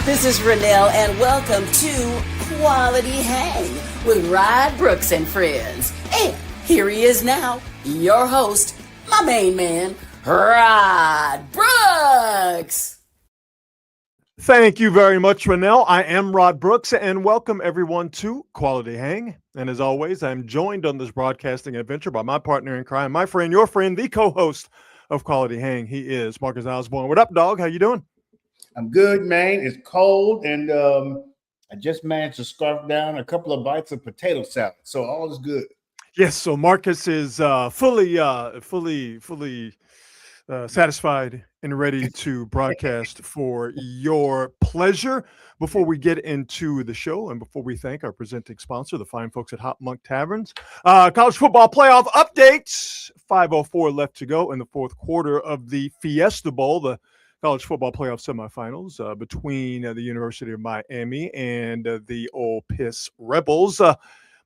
This is Renelle, and welcome to Quality Hang with Rod Brooks and friends. And here he is now, your host, my main man, Rod Brooks. Thank you very much, Renelle. I am Rod Brooks, and welcome everyone to Quality Hang. And as always, I'm joined on this broadcasting adventure by my partner in crime, my friend, your friend, the co-host of Quality Hang. He is Marcus Osborne. What up, dog? How you doing? I'm good, man. It's cold, and I just managed to scarf down a couple of bites of potato salad, so all is good. Yes, so Marcus is fully satisfied and ready to broadcast for your pleasure. Before we get into the show and before we thank our presenting sponsor, the fine folks at Hop Monk Taverns, college football playoff updates. 5:04 left to go in the fourth quarter of the Fiesta Bowl, the college football playoff semifinals between the University of Miami and the Ole Piss Rebels.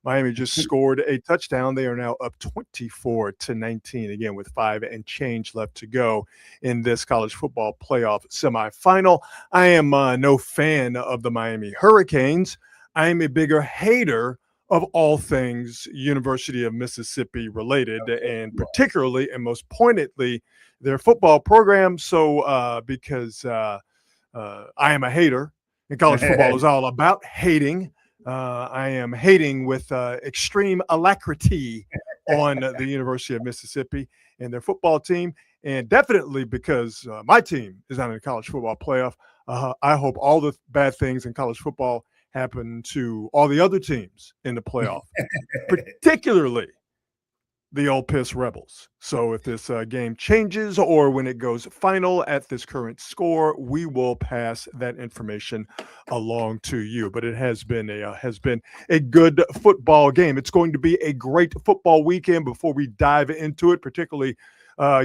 Miami just scored a touchdown. They are now up 24-19, again, with 5 and change left to go in this college football playoff semifinal. I am no fan of the Miami Hurricanes. I am a bigger hater of all things University of Mississippi related, and particularly and most pointedly, their football program. So because I am a hater, and college football is all about hating, I am hating with extreme alacrity on the University of Mississippi and their football team, and definitely because my team is not in the college football playoff. I hope all the bad things in college football happen to all the other teams in the playoff, particularly the Ole Piss Rebels. So if this game changes or when it goes final at this current score, we will pass that information along to you. But it has been a good football game. It's going to be a great football weekend. Before we dive into it, particularly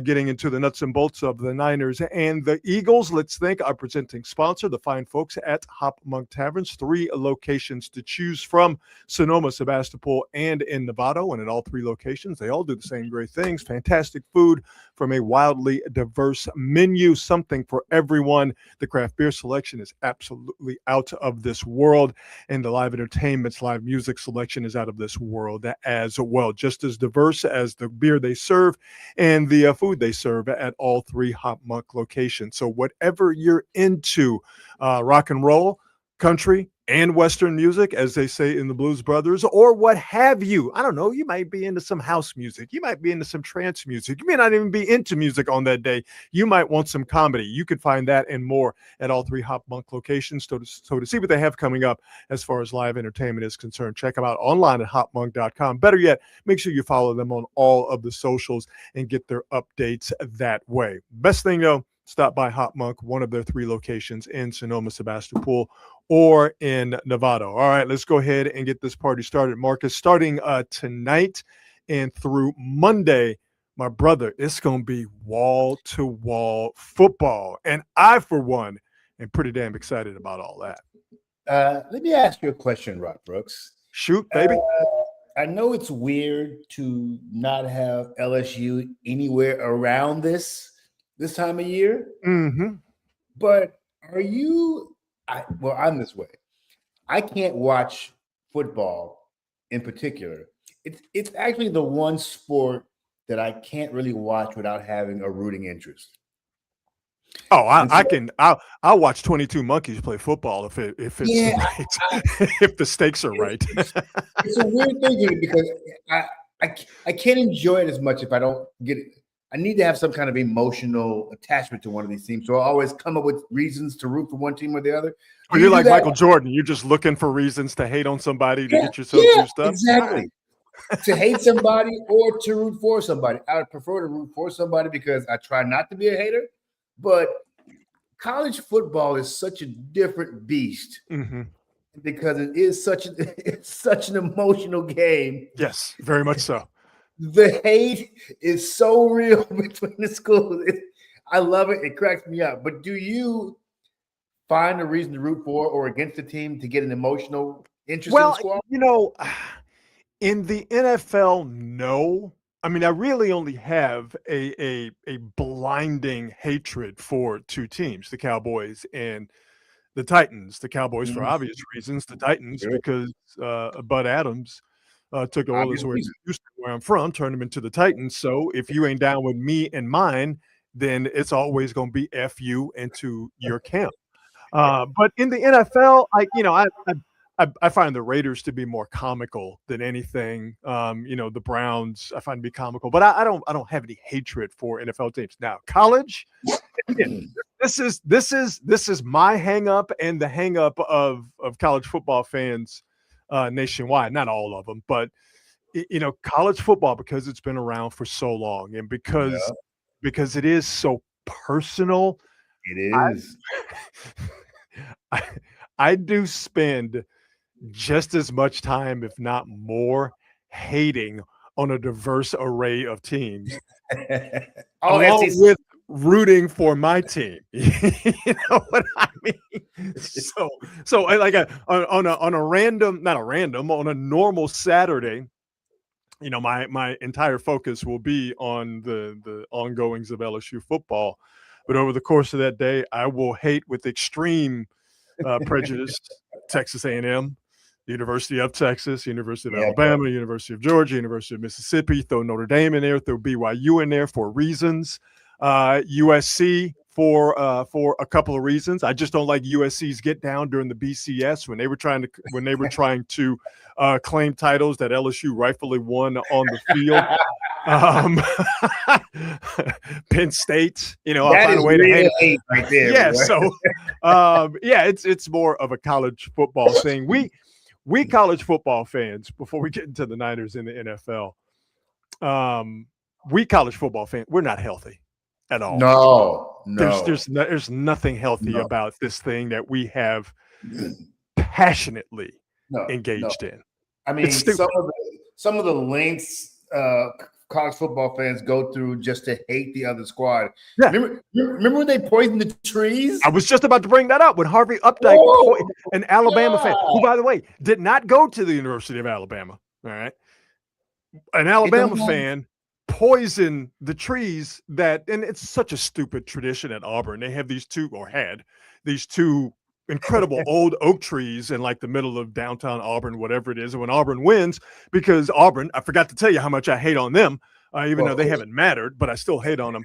getting into the nuts and bolts of the Niners and the Eagles, let's thank our presenting sponsor, the fine folks at Hop Monk Taverns. 3 locations to choose from: Sonoma, Sebastopol, and in Novato. And at all 3 locations, they all do the same great things. Fantastic food from a wildly diverse menu, something for everyone. The craft beer selection is absolutely out of this world, and the live entertainment's live music selection is out of this world as well. Just as diverse as the beer they serve and the food they serve at all 3 Hop Monk locations. So whatever you're into, rock and roll, country, and Western music, as they say in the Blues Brothers, or what have you. I don't know. You might be into some house music. You might be into some trance music. You may not even be into music on that day. You might want some comedy. You can find that and more at all 3 Hop Monk locations. So to see what they have coming up as far as live entertainment is concerned, check them out online at hopmonk.com. Better yet, make sure you follow them on all of the socials and get their updates that way. Best thing, though, stop by Hop Monk, one of their 3 locations in Sonoma, Sebastopol, or in Novato. All right, let's go ahead and get this party started, Marcus. Starting tonight and through Monday, my brother, it's going to be wall-to-wall football. And I, for one, am pretty damn excited about all that. Let me ask you a question, Rod Brooks. Shoot, baby. I know it's weird to not have LSU anywhere around this time of year, but are you I'm this way. I can't watch football in particular. It's actually the one sport that I can't really watch without having a rooting interest. Oh, I'll watch 22 Monkeys play football if it's right. If the stakes are right. It's a weird thing here because I can't enjoy it as much if I don't get it. I need to have some kind of emotional attachment to one of these teams. So I always come up with reasons to root for one team or the other. Well, you're like Michael Jordan. You're just looking for reasons to hate on somebody to get yourself juiced up. Exactly. To hate somebody or to root for somebody. I would prefer to root for somebody because I try not to be a hater. But college football is such a different beast because it's such an emotional game. Yes, very much so. The hate is so real between the schools. I love it. It cracks me up. But do you find a reason to root for or against the team to get an emotional interest in the squad? You know, in the NFL, no. I mean, I really only have a blinding hatred for 2 teams, the Cowboys and the Titans, the Cowboys for Mhm. obvious reasons, the Titans Sure. because Bud Adams took the Oilers Obvious away reason. from Houston, where I'm from, turned them into the Titans. So if you ain't down with me and mine, then it's always going to be F you into your camp. But in the NFL, I find the Raiders to be more comical than anything. The Browns I find to be comical, but I don't have any hatred for NFL teams. Now, college, again, this is my hang up and the hang up of college football fans nationwide. Not all of them, but college football, because it's been around for so long and Yeah, because it is so personal. it I is. I, I do spend just as much time, if not more, hating on a diverse array of teams, Oh, along SEC. with rooting for my team. You know what I mean? So like on a random, not a random, on a normal Saturday, my entire focus will be on the ongoings of LSU football. But over the course of that day, I will hate with extreme prejudice Texas A&M, University of Texas, University of Yeah, Alabama, University of Georgia, University of Mississippi. Throw Notre Dame in there. Throw BYU in there for reasons. USC for a couple of reasons. I just don't like USC's get down during the BCS when they were trying to claim titles that LSU rightfully won on the field. Penn State, I'll that find is a way to hate real it. hate right there. Yeah, boy. so it's more of a college football thing. We college football fans, before we get into the Niners in the NFL, we college football fans, we're not healthy at all. There's nothing healthy about this thing that we have passionately engaged in. I mean, some of the lengths college football fans go through just to hate the other squad. Yeah. Remember when they poisoned the trees? I was just about to bring that up when Harvey Updike, an Alabama fan, who, by the way, did not go to the University of Alabama. All right. An Alabama fan poisoned the trees and it's such a stupid tradition at Auburn. They have these two incredible old oak trees in like the middle of downtown Auburn, whatever it is. And when Auburn wins, because Auburn, I forgot to tell you how much I hate on them, even though they haven't mattered, but I still hate on them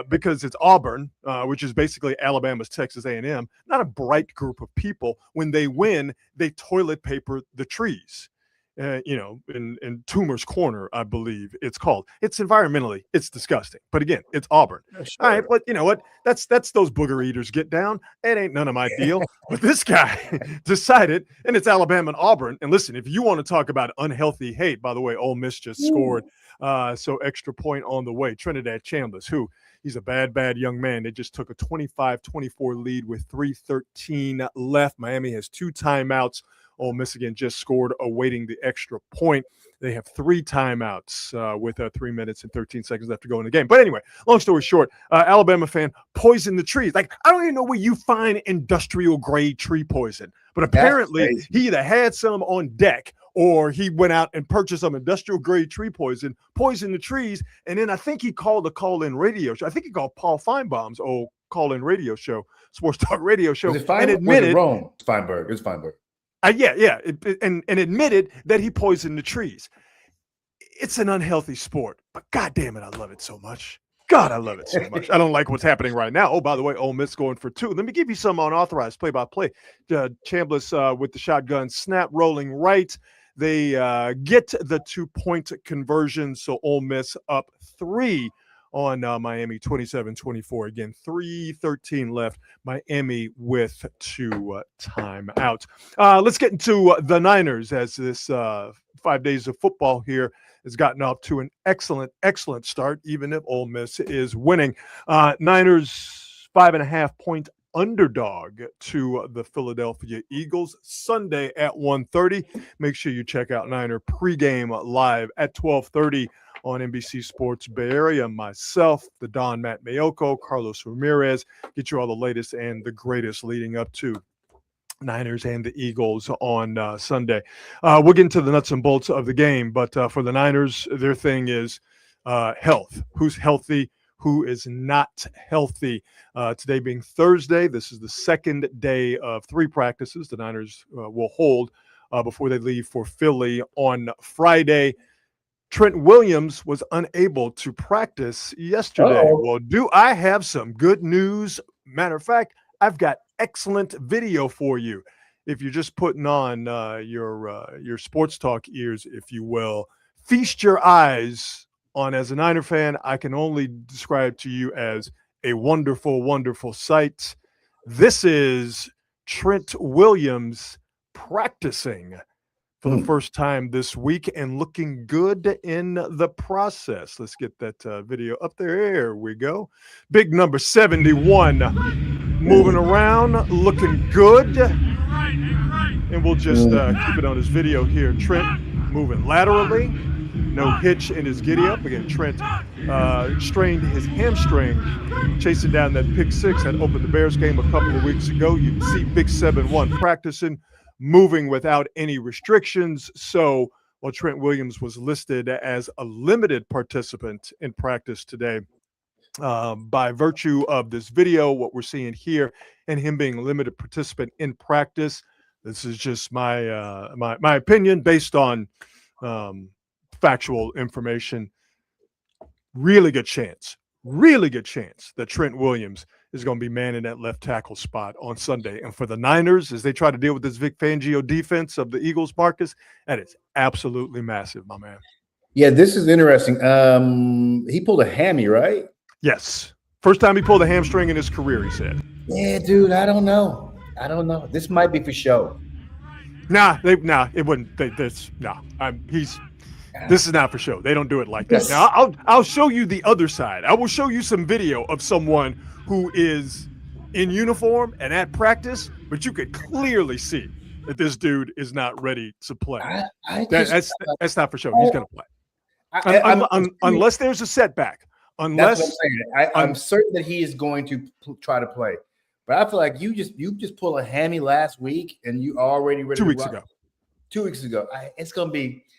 because it's Auburn, which is basically Alabama's Texas A&M, not a bright group of people. When they win, they toilet paper the trees. In Toomer's Corner, I believe it's called. It's environmentally, it's disgusting. But again, it's Auburn. Sure. All right, but you know what? That's those booger eaters get down. It ain't none of my deal. But this guy decided, and it's Alabama and Auburn. And listen, if you want to talk about unhealthy hate, by the way, Ole Miss just scored. So extra point on the way. Trinidad Chambers, he's a bad young man. They just took a 25-24 lead with 3:13 left. Miami has 2 timeouts. Ole Miss again just scored, awaiting the extra point. They have 3 timeouts with 3 minutes and 13 seconds left to go in the game. But anyway, long story short, Alabama fan poisoned the trees. Like, I don't even know where you find industrial grade tree poison, but apparently he either had some on deck or he went out and purchased some industrial grade tree poisoned the trees. And then I think he called a call-in radio show. I think he called Paul Feinbaum's old call-in radio show, sports talk radio show, and admitted It's Feinberg. It's Feinberg. And admitted that he poisoned the trees. It's an unhealthy sport, but God damn it, I love it so much. God, I love it so much. I don't like what's happening right now. Oh, by the way, Ole Miss going for 2. Let me give you some unauthorized play-by-play. Chambliss with the shotgun snap, rolling right. They get the 2-point conversion, so Ole Miss up 3 on Miami, 27-24. Again, 3:13 left. Miami with 2 timeouts. Let's get into the Niners, as this 5 days of football here has gotten off to an excellent start, even if Ole Miss is winning. Niners 5.5-point underdog to the Philadelphia Eagles Sunday at 1:30. Make sure you check out Niner pregame live at 12:30 on NBC Sports Bay Area. Myself, the Don Matt Mayoko, Carlos Ramirez, get you all the latest and the greatest leading up to Niners and the Eagles on Sunday. We'll get into the nuts and bolts of the game, but for the Niners, their thing is health. Who's healthy? who is not healthy. Today being Thursday, this is the second day of 3 practices the Niners will hold before they leave for Philly on Friday. Trent Williams was unable to practice yesterday. Uh-oh. Well, do I have some good news? Matter of fact, I've got excellent video for you. If you're just putting on your sports talk ears, if you will, feast your eyes on, as a Niner fan, I can only describe to you as a wonderful, wonderful sight. This is Trent Williams practicing for the first time this week and looking good in the process. Let's get that video up there. There we go. Big number 71 moving around, looking good. And we'll just keep it on his video here. Trent moving laterally. No hitch in his giddy up. Again, Trent strained his hamstring chasing down that pick 6 that opened the Bears game a couple of weeks ago. You can see Big 7-1 practicing, moving without any restrictions. So while Trent Williams was listed as a limited participant in practice today, by virtue of this video, what we're seeing here, and him being a limited participant in practice, this is just my my opinion based on factual information. Really good chance that Trent Williams is going to be manning that left tackle spot on Sunday. And for the Niners, as they try to deal with this Vic Fangio defense of the Eagles, Marcus, that is absolutely massive, my man. Yeah, this is interesting. He pulled a hammy, right? Yes. First time he pulled a hamstring in his career, he said. Yeah, dude, I don't know. This might be for show. It wouldn't. This is not for show. They don't do it like that. Now, I'll show you the other side. I will show you some video of someone who is in uniform and at practice, but you could clearly see that this dude is not ready to play. That's not for show. He's going to play. Unless there's a setback. That's what I'm saying. I'm certain that he is going to try to play. But I feel like you just pulled a hammy last week and you already ready 2 weeks ago. 2 weeks ago. It's going to be –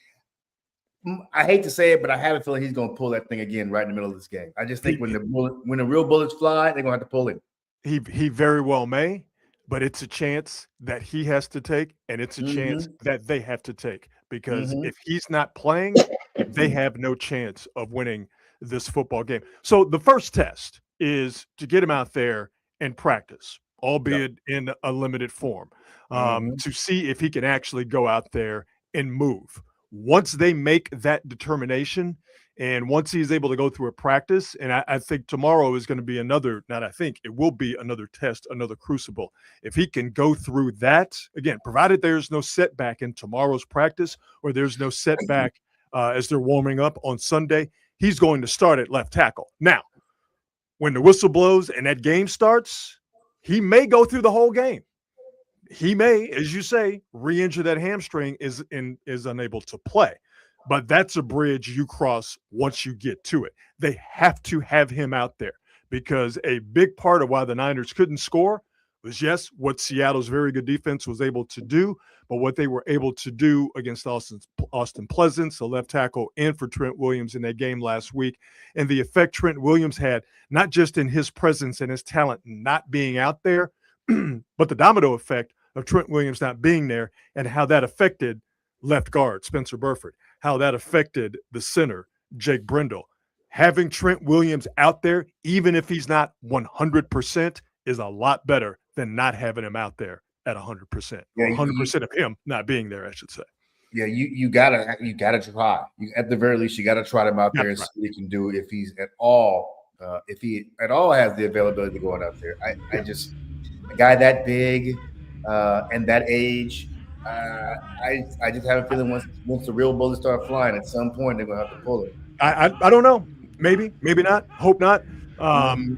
I hate to say it, but I have a feeling he's going to pull that thing again right in the middle of this game. I just think when the real bullets fly, they're going to have to pull it. He very well may, but it's a chance that he has to take, and it's a chance that they have to take, because if he's not playing, they have no chance of winning this football game. So the first test is to get him out there and practice, albeit in a limited form, to see if he can actually go out there and move. Once they make that determination, and once he's able to go through a practice, and I think tomorrow is going to be it will be another test, another crucible. If he can go through that, again, provided there's no setback in tomorrow's practice or there's no setback as they're warming up on Sunday, he's going to start at left tackle. Now, when the whistle blows and that game starts, he may go through the whole game. He may, as you say, re-injure that hamstring, is unable to play. But that's a bridge you cross once you get to it. They have to have him out there, because a big part of why the Niners couldn't score was, yes, what Seattle's very good defense was able to do, but what they were able to do against Austin Pleasance, the left tackle, and for Trent Williams in that game last week, and the effect Trent Williams had, not just in his presence and his talent not being out there, but the domino effect of Trent Williams not being there, and how that affected left guard Spencer Burford, how that affected the center Jake Brendel. Having Trent Williams out there, even if he's not 100%, is a lot better than not having him out there at 100%. Or 100% of him not being there, I should say. Yeah, you gotta try. At the very least, you gotta try him out there and see what he can do if he's at all has the availability to go out there. I just, a guy that big and that age, I just have a feeling once the real bullets start flying, at some point they're gonna have to pull it. I don't know. Maybe not. Hope not.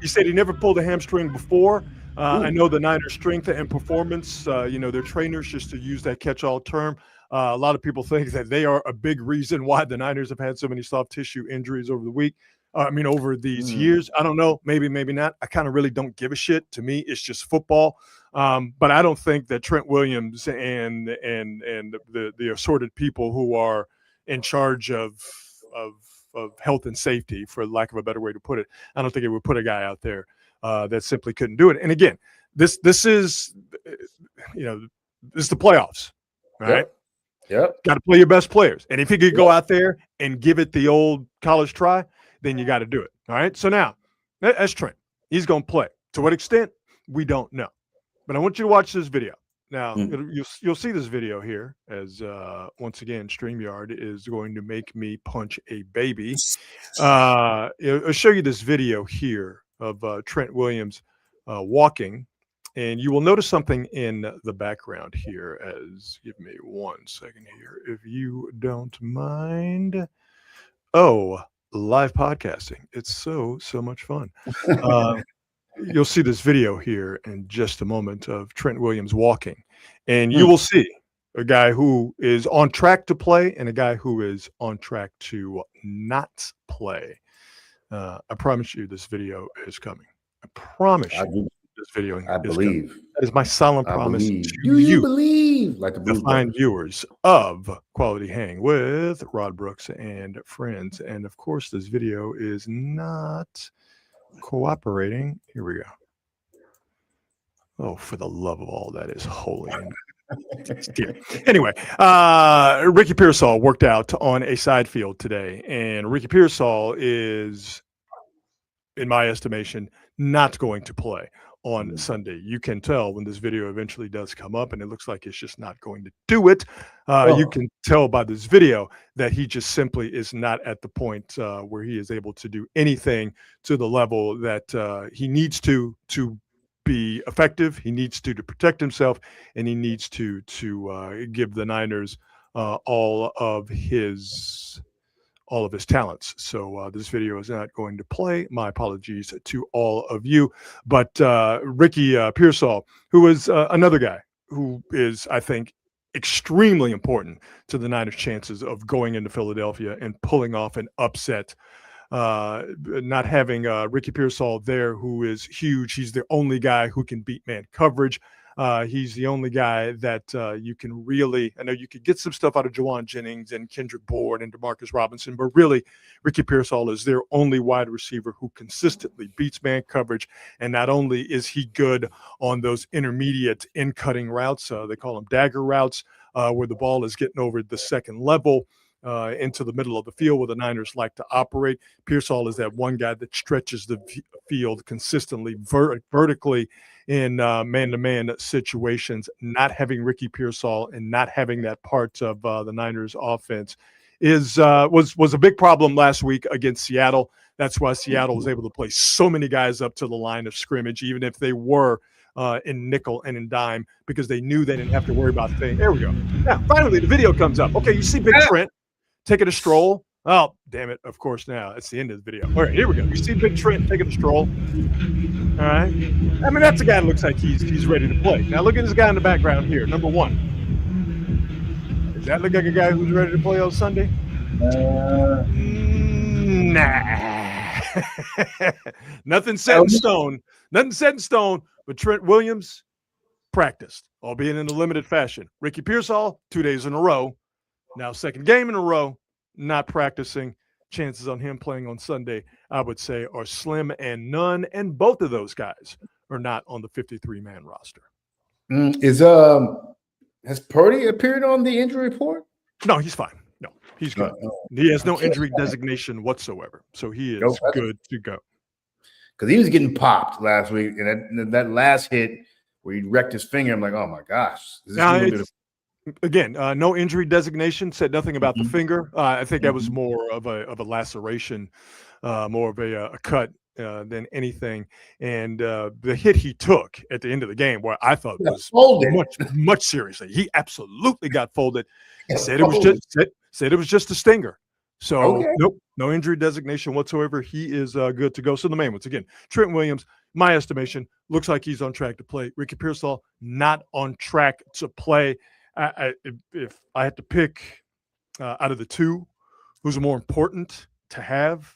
He said he never pulled a hamstring before. I know the Niners' strength and performance, their trainers, just to use that catch-all term, a lot of people think that they are a big reason why the Niners have had so many soft tissue injuries over these years. I don't know. Maybe not. I kind of really don't give a shit. To me, it's just football. But I don't think that Trent Williams and the assorted people who are in charge of health and safety, for lack of a better way to put it. I don't think it would put a guy out there that simply couldn't do it. And again, this is, this is the playoffs, right? Yep. Got to play your best players. And if he could go out there and give it the old college try, then you got to do it. All right. So now that's Trent. He's going to play. To what extent? We don't know. But I want you to watch this video. Now, you'll see this video here as, once again, StreamYard is going to make me punch a baby. I'll show you this video here of Trent Williams walking. And you will notice something in the background here as, give me 1 second here, if you don't mind. Oh, live podcasting. It's so much fun. You'll see this video here in just a moment of Trent Williams walking. And you will see a guy who is on track to play and a guy who is on track to not play. I promise you this video is coming. I promise you. This video. I believe. That is my solemn promise to Do you believe? Like the fine viewers of Quality Hang with Rod Brooks and friends. And of course, this video is not cooperating. Here we go. Oh, for the love of all that is holy. Anyway, Ricky Pearsall worked out on a side field today, and Ricky Pearsall is, in my estimation, not going to play on Sunday. You can tell when this video eventually does come up, and it looks like it's just not going to do it. You can tell by this video that he just simply is not at the point where he is able to do anything to the level that he needs to be effective. He needs to protect himself, and he needs to give the Niners all of his talents. So this video is not going to play. My apologies to all of you. But Ricky Pearsall, who is another guy who is, I think, extremely important to the Niners' chances of going into Philadelphia and pulling off an upset. Not having Ricky Pearsall there, who is huge. He's the only guy who can beat man coverage. He's the only guy that you can really, I know you could get some stuff out of Jawan Jennings and Kendrick Bourne and DeMarcus Robinson, but really Ricky Pearsall is their only wide receiver who consistently beats man coverage. And not only is he good on those intermediate in-cutting routes, they call them dagger routes, where the ball is getting over the second level, into the middle of the field where the Niners like to operate. Pearsall is that one guy that stretches the field consistently vertically in man-to-man situations. Not having Ricky Pearsall and not having that part of the Niners offense was a big problem last week against Seattle. That's why Seattle was able to play so many guys up to the line of scrimmage, even if they were in nickel and in dime, because they knew they didn't have to worry about things. There we go. Now, finally, the video comes up. Okay, you see Big Trent taking a stroll. Oh, damn it. Of course, now it's the end of the video. All right, here we go. You see Big Trent taking a stroll. All right. I mean, that's a guy that looks like he's ready to play. Now, look at this guy in the background here. Number one. Does that look like a guy who's ready to play on Sunday? Nah. Nothing set in stone. Nothing set in stone, but Trent Williams practiced, albeit in a limited fashion. Ricky Pearsall, 2 days in a row. Now, second game in a row, not practicing. Chances on him playing on Sunday, I would say, are slim and none. And both of those guys are not on the 53-man roster. Has Purdy appeared on the injury report? No, he's fine. No, he's good. He has no injury designation whatsoever. So he is good to go. Because he was getting popped last week. And that last hit where he wrecked his finger, I'm like, oh, my gosh. Again, no injury designation, said nothing about the finger. I think that was more of a laceration, more of a cut than anything. And the hit he took at the end of the game, where I thought was much seriously. He absolutely got folded. Said it was just a stinger. So nope, no injury designation whatsoever. He is good to go. So the main ones again, Trent Williams, my estimation, looks like he's on track to play. Ricky Pearsall not on track to play. If I had to pick out of the two, who's more important to have,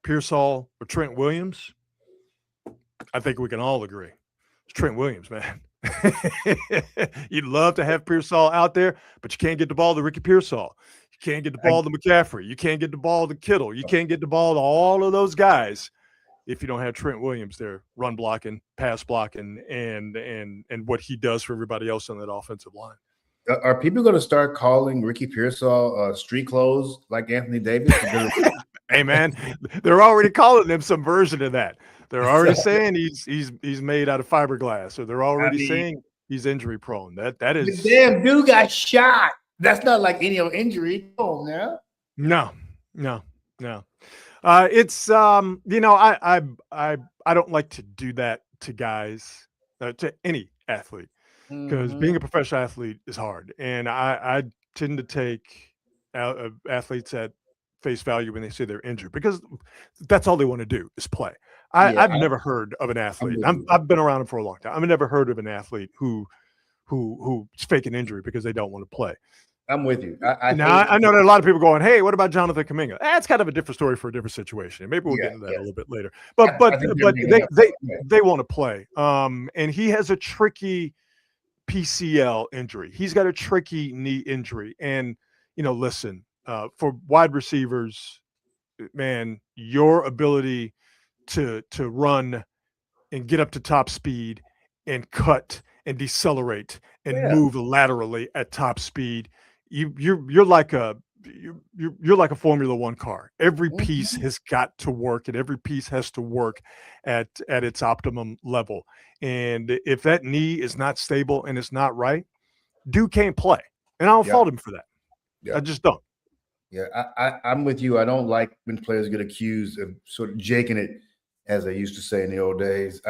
Pearsall or Trent Williams, I think we can all agree it's Trent Williams, man. You'd love to have Pearsall out there, but you can't get the ball to Ricky Pearsall. You You can't get the ball to McCaffrey. You can't get the ball to Kittle. You can't get the ball to all of those guys if you don't have Trent Williams there, run blocking, pass blocking, and what he does for everybody else on that offensive line. Are people going to start calling Ricky Pearsall street clothes like Anthony Davis? Hey man, they're already calling him some version of that. They're already saying he's made out of fiberglass, or they're already saying he's injury prone. That is the damn dude got shot. That's not like any injury. Oh now. No. It's I don't like to do that to guys, to any athlete, because being a professional athlete is hard, and I tend to take athletes at face value when they say they're injured, because that's all they want to do is play. I've never heard of an athlete. I've been around him for a long time. I've never heard of an athlete who's faking injury because they don't want to play. I'm with you. I know that a lot of people going, hey, what about Jonathan Kuminga? That's kind of a different story for a different situation. Maybe we'll get into that a little bit later. But they want to play. And he has a tricky PCL injury. He's got a tricky knee injury. And, listen, for wide receivers, man, your ability to run and get up to top speed and cut and decelerate and move laterally at top speed, you're like a Formula One car. Every piece has got to work, and every piece has to work at its optimum level. And if that knee is not stable and it's not right, dude can't play. And I don't fault him for that. Yeah. I just don't. Yeah, I'm with you. I don't like when players get accused of sort of jaking it, as they used to say in the old days.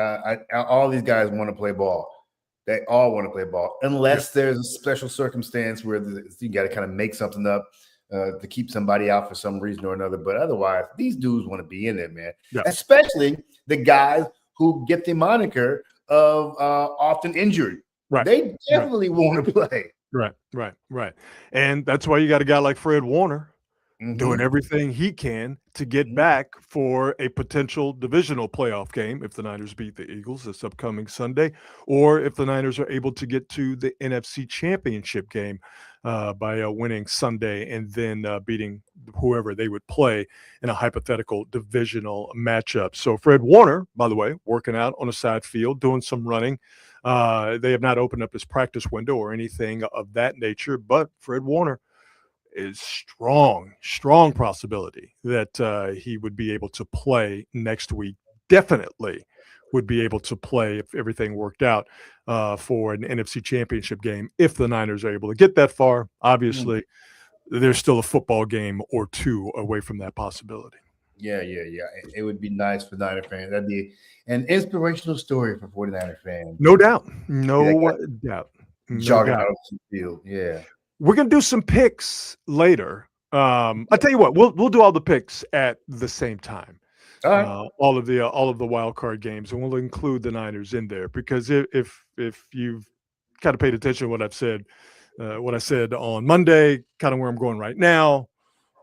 All these guys want to play ball. They all want to play ball, unless there's a special circumstance where you got to kind of make something up to keep somebody out for some reason or another. But otherwise, these dudes want to be in there, man. Yeah. Especially the guys who get the moniker of often injured. Right. They definitely want to play. Right. And that's why you got a guy like Fred Warner doing everything he can to get back for a potential divisional playoff game if the Niners beat the Eagles this upcoming Sunday, or if the Niners are able to get to the NFC Championship game by winning Sunday and then beating whoever they would play in a hypothetical divisional matchup. So Fred Warner, by the way, working out on a side field, doing some running. They have not opened up his practice window or anything of that nature, but Fred Warner is strong possibility that he would be able to play next week. Definitely would be able to play if everything worked out for an NFC Championship game if the Niners are able to get that far. Obviously, there's still a football game or two away from that possibility. Yeah. It would be nice for Niner fans. That'd be an inspirational story for 49er fans. No doubt. No doubt. Jogging out of the field. Yeah. We're gonna do some picks later. I'll tell you what, we'll do all the picks at the same time. All right. All of the wild card games, and we'll include the Niners in there, because if you've kind of paid attention to what I've said, what I said on Monday, kind of where I'm going right now,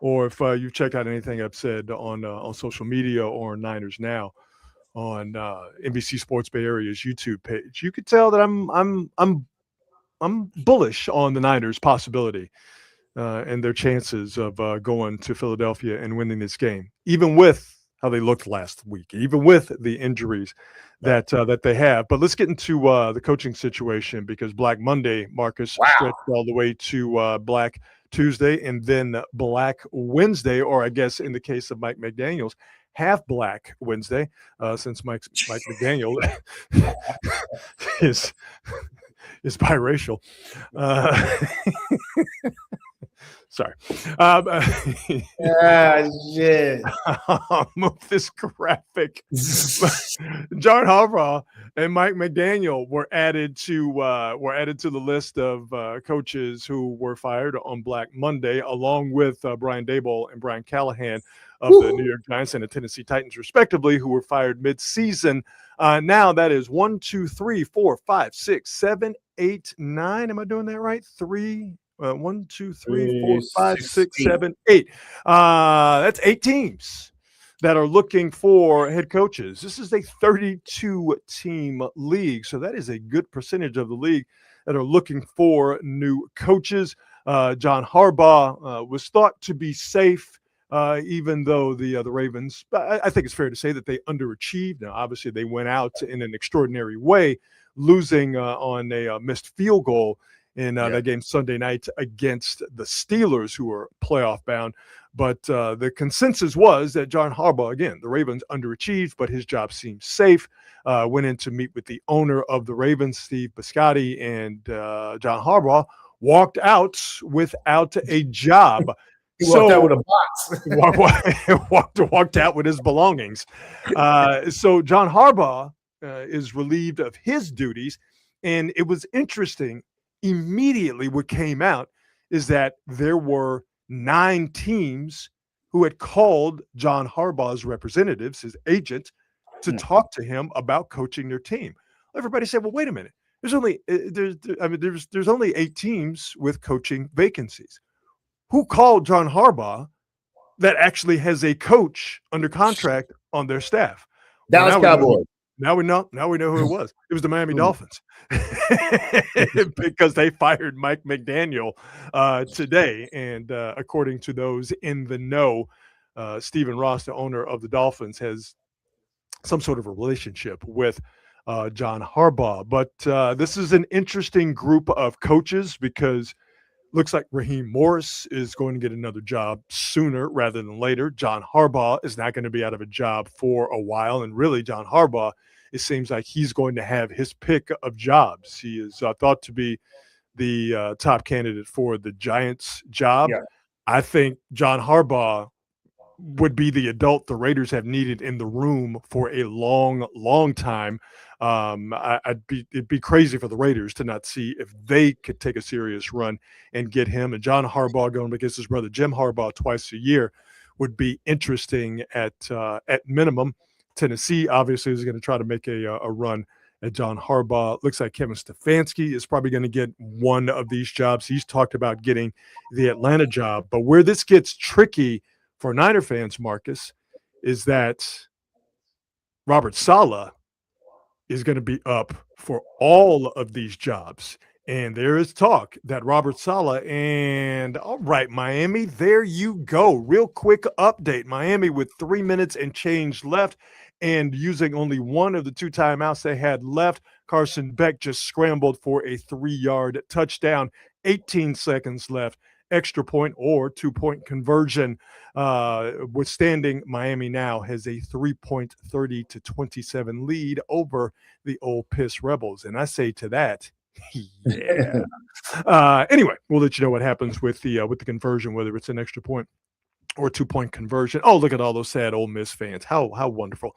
or if you've checked out anything I've said on social media or Niners Now on NBC Sports Bay Area's YouTube page, you could tell that I'm bullish on the Niners' possibility and their chances of going to Philadelphia and winning this game, even with how they looked last week, even with the injuries that they have. But let's get into the coaching situation, because Black Monday, Marcus, stretched all the way to Black Tuesday and then Black Wednesday, or I guess in the case of Mike McDaniels, half Black Wednesday, since Mike McDaniel is biracial. Sorry. Shit. I'll move this graphic. John Harbaugh and Mike McDaniel were added to the list of coaches who were fired on Black Monday, along with Brian Daboll and Brian Callahan of the New York Giants and the Tennessee Titans, respectively, who were fired mid-season. Now that is 1, 2, 3, 4, 5, 6, 7, 8, 9. Am I doing that right? 1, 2, 3, 4, 5, 6, 7, 8. That's 8 teams that are looking for head coaches. This is a 32-team league, so that is a good percentage of the league that are looking for new coaches. John Harbaugh was thought to be safe, even though the Ravens, I think it's fair to say that they underachieved. Now, obviously, they went out in an extraordinary way, losing on a missed field goal in that game Sunday night against the Steelers, who were playoff bound. But the consensus was that John Harbaugh, again, the Ravens underachieved, but his job seemed safe. Went in to meet with the owner of the Ravens, Steve Biscotti, and John Harbaugh walked out without a job. He walked out with a box. walked out with his belongings. So John Harbaugh is relieved of his duties. And it was interesting. Immediately what came out is that there were 9 teams who had called John Harbaugh's representatives, his agent, to talk to him about coaching their team. Everybody said, well, wait a minute. There's only there's only 8 teams with coaching vacancies. Who called John Harbaugh that actually has a coach under contract on their staff? Dallas Cowboys. Now we know who it was. It was the Miami Dolphins because they fired Mike McDaniel today. And according to those in the know, Stephen Ross, the owner of the Dolphins, has some sort of a relationship with John Harbaugh. But this is an interesting group of coaches because looks like Raheem Morris is going to get another job sooner rather than later. John Harbaugh is not going to be out of a job for a while. And really, John Harbaugh, it seems like he's going to have his pick of jobs. He is thought to be the top candidate for the Giants job. Yeah. I think John Harbaugh would be the adult the Raiders have needed in the room for a long, long time. It'd be crazy for the Raiders to not see if they could take a serious run and get him. And John Harbaugh going against his brother Jim Harbaugh twice a year would be interesting at minimum. Tennessee obviously is going to try to make a run at John Harbaugh. Looks like Kevin Stefanski is probably going to get one of these jobs. He's talked about getting the Atlanta job. But where this gets tricky for Niner fans, Marcus, is that Robert Saleh is going to be up for all of these jobs. And there is talk that Robert Saleh and all right, Miami, there you go. Real quick update. Miami with 3 minutes and change left and using only one of the 2 timeouts they had left. Carson Beck just scrambled for a 3-yard touchdown. 18 seconds left. Extra point or 2-point conversion. Withstanding, Miami now has a 3-point 30-27 lead over the Ole Piss Rebels. And I say to that, yeah. Anyway, we'll let you know what happens with the conversion, whether it's an extra point or 2-point conversion. Oh, look at all those sad Ole Miss fans. How wonderful.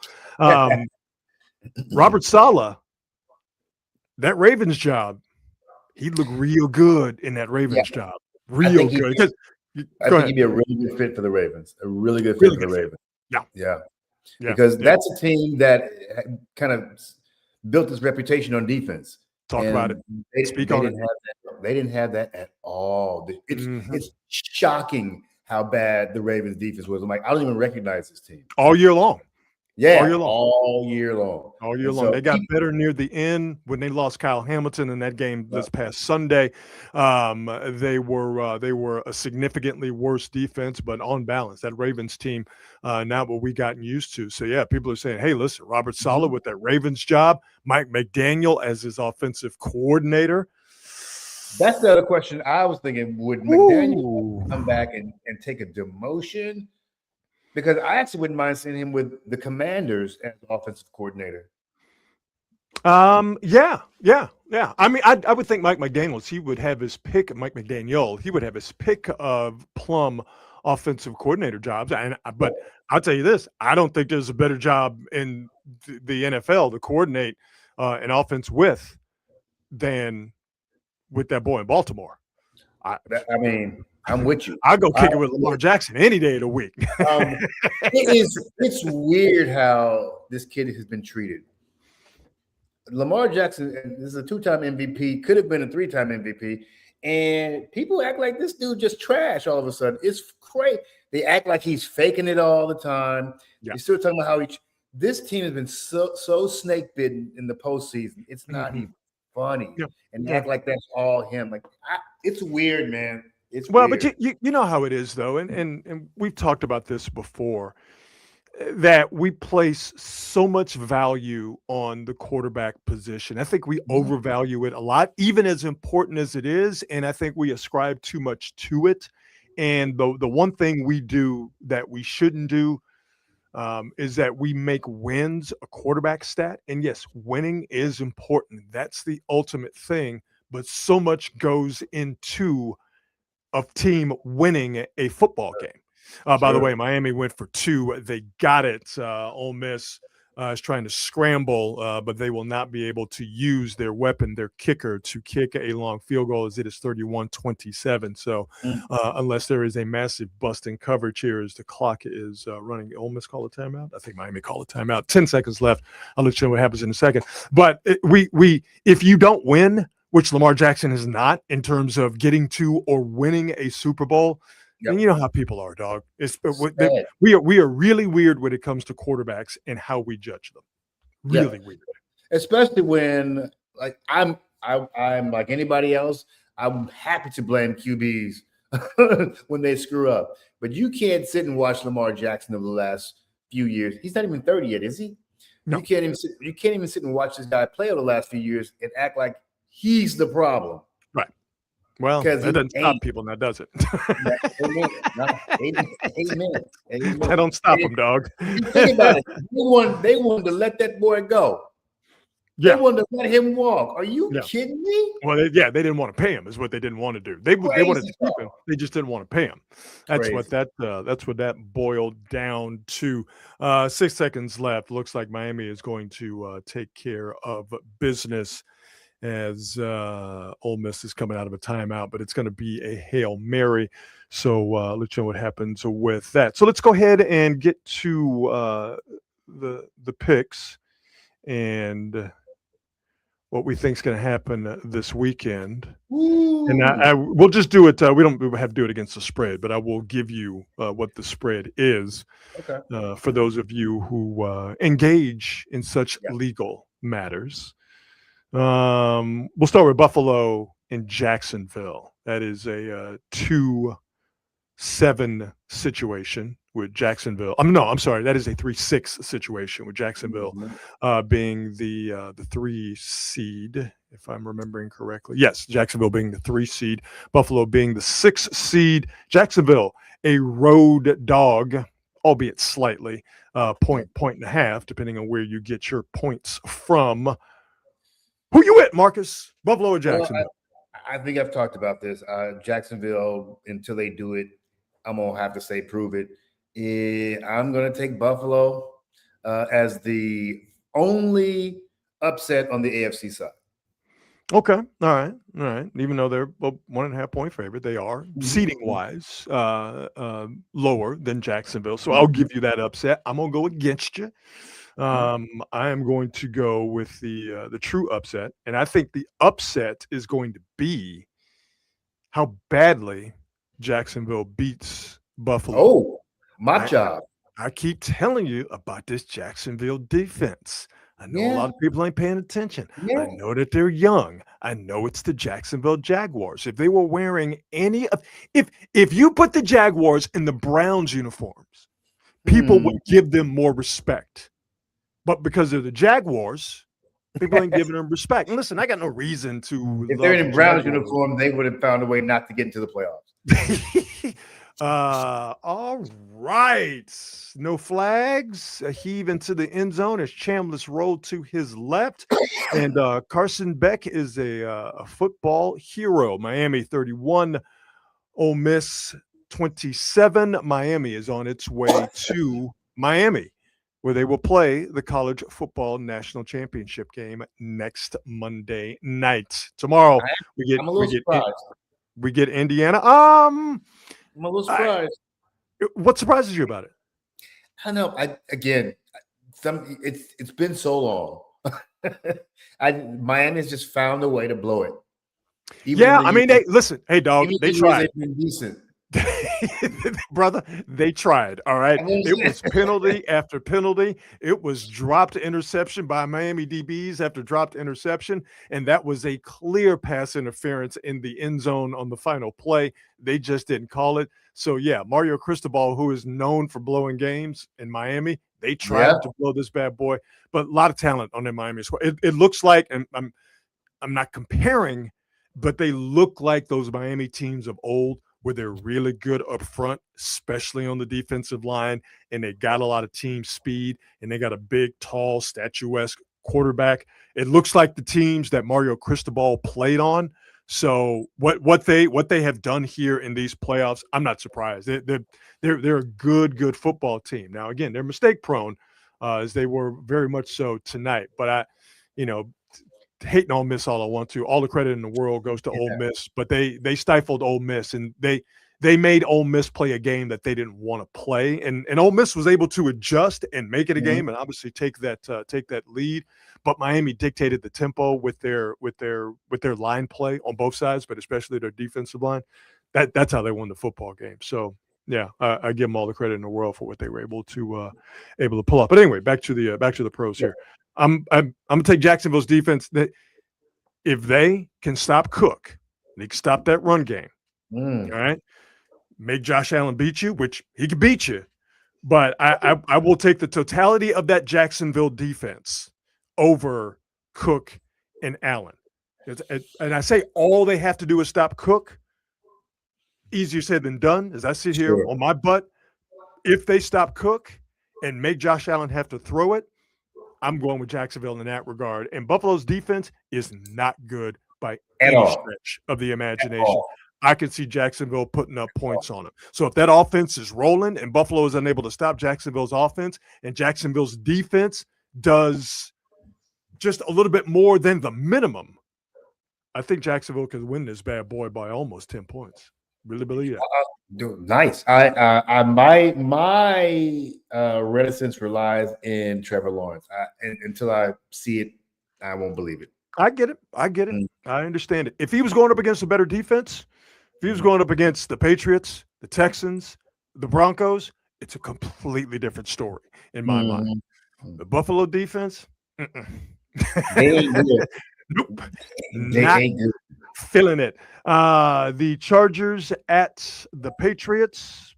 Robert Saleh, that Ravens job, he looked real good in that Ravens job. Real good. I think he'd be a really good fit for the Ravens. A really good fit for the Ravens. Yeah. Because that's a team that kind of built its reputation on defense. Talk about it. They didn't have that at all. It's shocking how bad the Ravens defense was. I'm like, I don't even recognize this team. All year long. Yeah, all year long. So, they got better near the end when they lost Kyle Hamilton in that game this past Sunday. They were a significantly worse defense, but on balance, that Ravens team, not what we gotten used to. So, yeah, people are saying, hey, listen, Robert Saleh with that Ravens job, Mike McDaniel as his offensive coordinator. That's the other question I was thinking. Would McDaniel come back and take a demotion? Because I actually wouldn't mind seeing him with the Commanders as offensive coordinator. Yeah. I mean, I would think Mike McDaniel, he would have his pick of plum offensive coordinator jobs. But I'll tell you this, I don't think there's a better job in the NFL to coordinate an offense with than with that boy in Baltimore. I'm with you. I'll go kick it with Lamar Jackson any day of the week. It's weird how this kid has been treated. Lamar Jackson is a 2-time MVP, could have been a 3-time MVP, and people act like this dude just trash all of a sudden. It's crazy. They act like he's faking it all the time. Yeah. You're still talking about how this team has been so snake bitten in the postseason. It's not even funny. Yeah. And act like that's all him. Like it's weird, man. It's Well, weird. but you know how it is though, and we've talked about this before, that we place so much value on the quarterback position. I think we Mhm. overvalue it a lot, even as important as it is, and I think we ascribe too much to it. And the one thing we do that we shouldn't do is that we make wins a quarterback stat. And yes, winning is important. That's the ultimate thing. But so much goes into a team winning a football game. By the Sure. way, Miami went for 2. They got it. Ole Miss is trying to scramble, but they will not be able to use their weapon, their kicker, to kick a long field goal as it is 31-27. So Mm. unless there is a massive bust in coverage here as the clock is running, Ole Miss call a timeout. I think Miami call a timeout. 10 seconds left. I'll let you know what happens in a second. But we if you don't win, which Lamar Jackson is not in terms of getting to or winning a Super Bowl, Yep. and you know how people are, dog. Sad. We are really weird when it comes to quarterbacks and how we judge them. Yeah. Really weird. Especially when, like, I'm like anybody else. I'm happy to blame QBs when they screw up, but you can't sit and watch Lamar Jackson over the last few years. He's not even 30 yet, is he? No. You can't even sit and watch this guy play over the last few years and act like he's the problem. Right. Well, that doesn't stop people now, does it? Amen. That don't stop them, dog. Think about it. They wanted to let that boy go. Yeah. They wanted to let him walk. Are you kidding me? Well, they didn't want to pay him, is what they didn't want to do. They wanted to keep him. They just didn't want to pay him. That's what that boiled down to. 6 seconds left. Looks like Miami is going to take care of business as Ole Miss is coming out of a timeout, but it's going to be a Hail Mary. So let's know what happens with that. So let's go ahead and get to the picks and what we think is going to happen this weekend. Ooh. And we'll just do it. We don't have to do it against the spread, but I will give you what the spread is for those of you who engage in such legal matters. We'll start with Buffalo and Jacksonville. That is a 2-7 situation with Jacksonville. I'm sorry. That is a 3-6 situation with Jacksonville being the 3 seed, if I'm remembering correctly. Yes, Jacksonville being the 3 seed, Buffalo being the 6 seed. Jacksonville, a road dog, albeit slightly, point and a half, depending on where you get your points from. Who you with, Marcus? Buffalo or Jacksonville? Well, I think I've talked about this. Jacksonville, until they do it, I'm going to have to say prove it. I'm going to take Buffalo as the only upset on the AFC side. Okay. All right. Even though they're a 1.5 point favorite, they are seeding wise lower than Jacksonville. So I'll give you that upset. I'm going to go against you. I am going to go with the true upset, and I think the upset is going to be how badly Jacksonville beats Buffalo. Oh, my job. I keep telling you about this Jacksonville defense. I know a lot of people ain't paying attention. I know that they're young. I know it's the Jacksonville Jaguars. If they were wearing any of, if you put the Jaguars in the Browns uniforms, people would give them more respect. But because they're the Jaguars, people ain't giving them respect. And listen, I got no reason to. If they're in a Browns uniform, they would have found a way not to get into the playoffs. All right. No flags. A heave into the end zone as Chambliss rolled to his left. And Carson Beck is a football hero. Miami 31, Ole Miss 27. Miami is on its way to Miami, where they will play the College Football National Championship game next Monday night. Tomorrow, we get Indiana. I'm a little surprised. What surprises you about it? I know. It's been so long. Miami's just found a way to blow it. Listen, hey dog, they tried. Been decent. Brother, they tried. All right. It was penalty after penalty. It was dropped interception by Miami DBs after dropped interception. And that was a clear pass interference in the end zone on the final play. They just didn't call it. So, yeah, Mario Cristobal, who is known for blowing games in Miami, they tried to blow this bad boy, but a lot of talent on their Miami squad. It looks like, and I'm not comparing, but they look like those Miami teams of old where they're really good up front, especially on the defensive line, and they got a lot of team speed, and they got a big, tall, statuesque quarterback. It looks like the teams that Mario Cristobal played on. So what they have done here in these playoffs, I'm not surprised. They're a good football team. Now, again, they're mistake prone, as they were very much so tonight. But hating Ole Miss all I want to. All the credit in the world goes to Ole Miss, but they stifled Ole Miss, and they made Ole Miss play a game that they didn't want to play, and Ole Miss was able to adjust and make it a game, and obviously take that lead. But Miami dictated the tempo with their line play on both sides, but especially their defensive line. That's how they won the football game. So yeah, I give them all the credit in the world for what they were able to pull off. But anyway, back to the pros here. I'm gonna take Jacksonville's defense. That if they can stop Cook, they can stop that run game. All right, make Josh Allen beat you, which he can beat you. But I will take the totality of that Jacksonville defense over Cook and Allen. And I say all they have to do is stop Cook. Easier said than done. As I sit here on my butt, if they stop Cook and make Josh Allen have to throw it, I'm going with Jacksonville in that regard. And Buffalo's defense is not good by any stretch of the imagination. I could see Jacksonville putting up points on them. So if that offense is rolling and Buffalo is unable to stop Jacksonville's offense, and Jacksonville's defense does just a little bit more than the minimum, I think Jacksonville could win this bad boy by almost 10 points. Really believe that. Nice. My reticence relies in Trevor Lawrence. Until I see it, I won't believe it. I get it. I understand it. If he was going up against a better defense, if he was going up against the Patriots, the Texans, the Broncos, it's a completely different story in my mind. The Buffalo defense, they ain't good. Nope. They ain't good. Feeling it. The Chargers at the Patriots.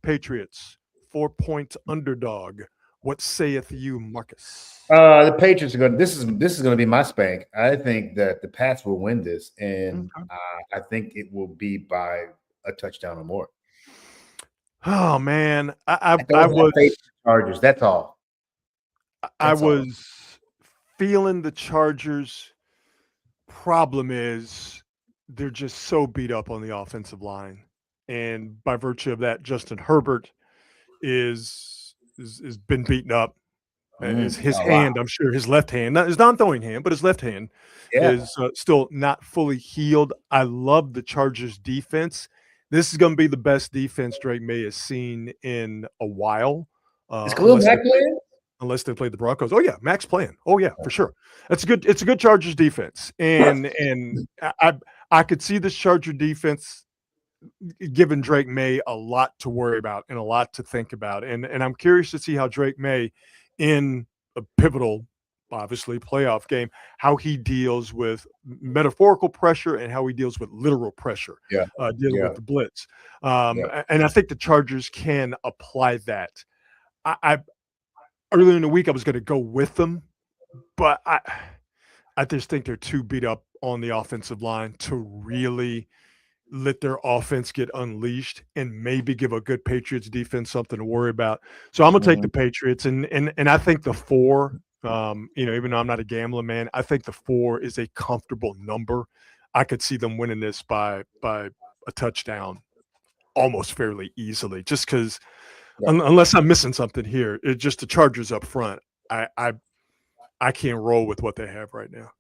4-point underdog. What saith you, Marcus? The Patriots are going. This is going to be my spank. I think that the Pats will win this, and I think it will be by a touchdown or more. Oh man, I was Chargers. That's all. I was feeling the Chargers. Problem is, they're just so beat up on the offensive line, and by virtue of that, Justin Herbert is been beaten up. His hand, I'm sure his left hand, not his non-throwing hand, but his left hand is still not fully healed. I love the Chargers defense. This is going to be the best defense Drake May has seen in a while. Is Khalil Mack playing? Unless they played the Broncos. Oh yeah, Mack's playing. Oh yeah, for sure. It's a good Chargers defense, and I could see this Charger defense giving Drake May a lot to worry about and a lot to think about, and I'm curious to see how Drake May, in a pivotal, obviously playoff game, how he deals with metaphorical pressure and how he deals with literal pressure. Dealing with the blitz, and I think the Chargers can apply that. I earlier in the week, I was going to go with them, but I just think they're too beat up on the offensive line to really let their offense get unleashed and maybe give a good Patriots defense something to worry about. So I'm going to take the Patriots, and I think the 4, even though I'm not a gambling man, I think the 4 is a comfortable number. I could see them winning this by a touchdown almost fairly easily, just because – unless I'm missing something here, it's just the Chargers up front. I can't roll with what they have right now.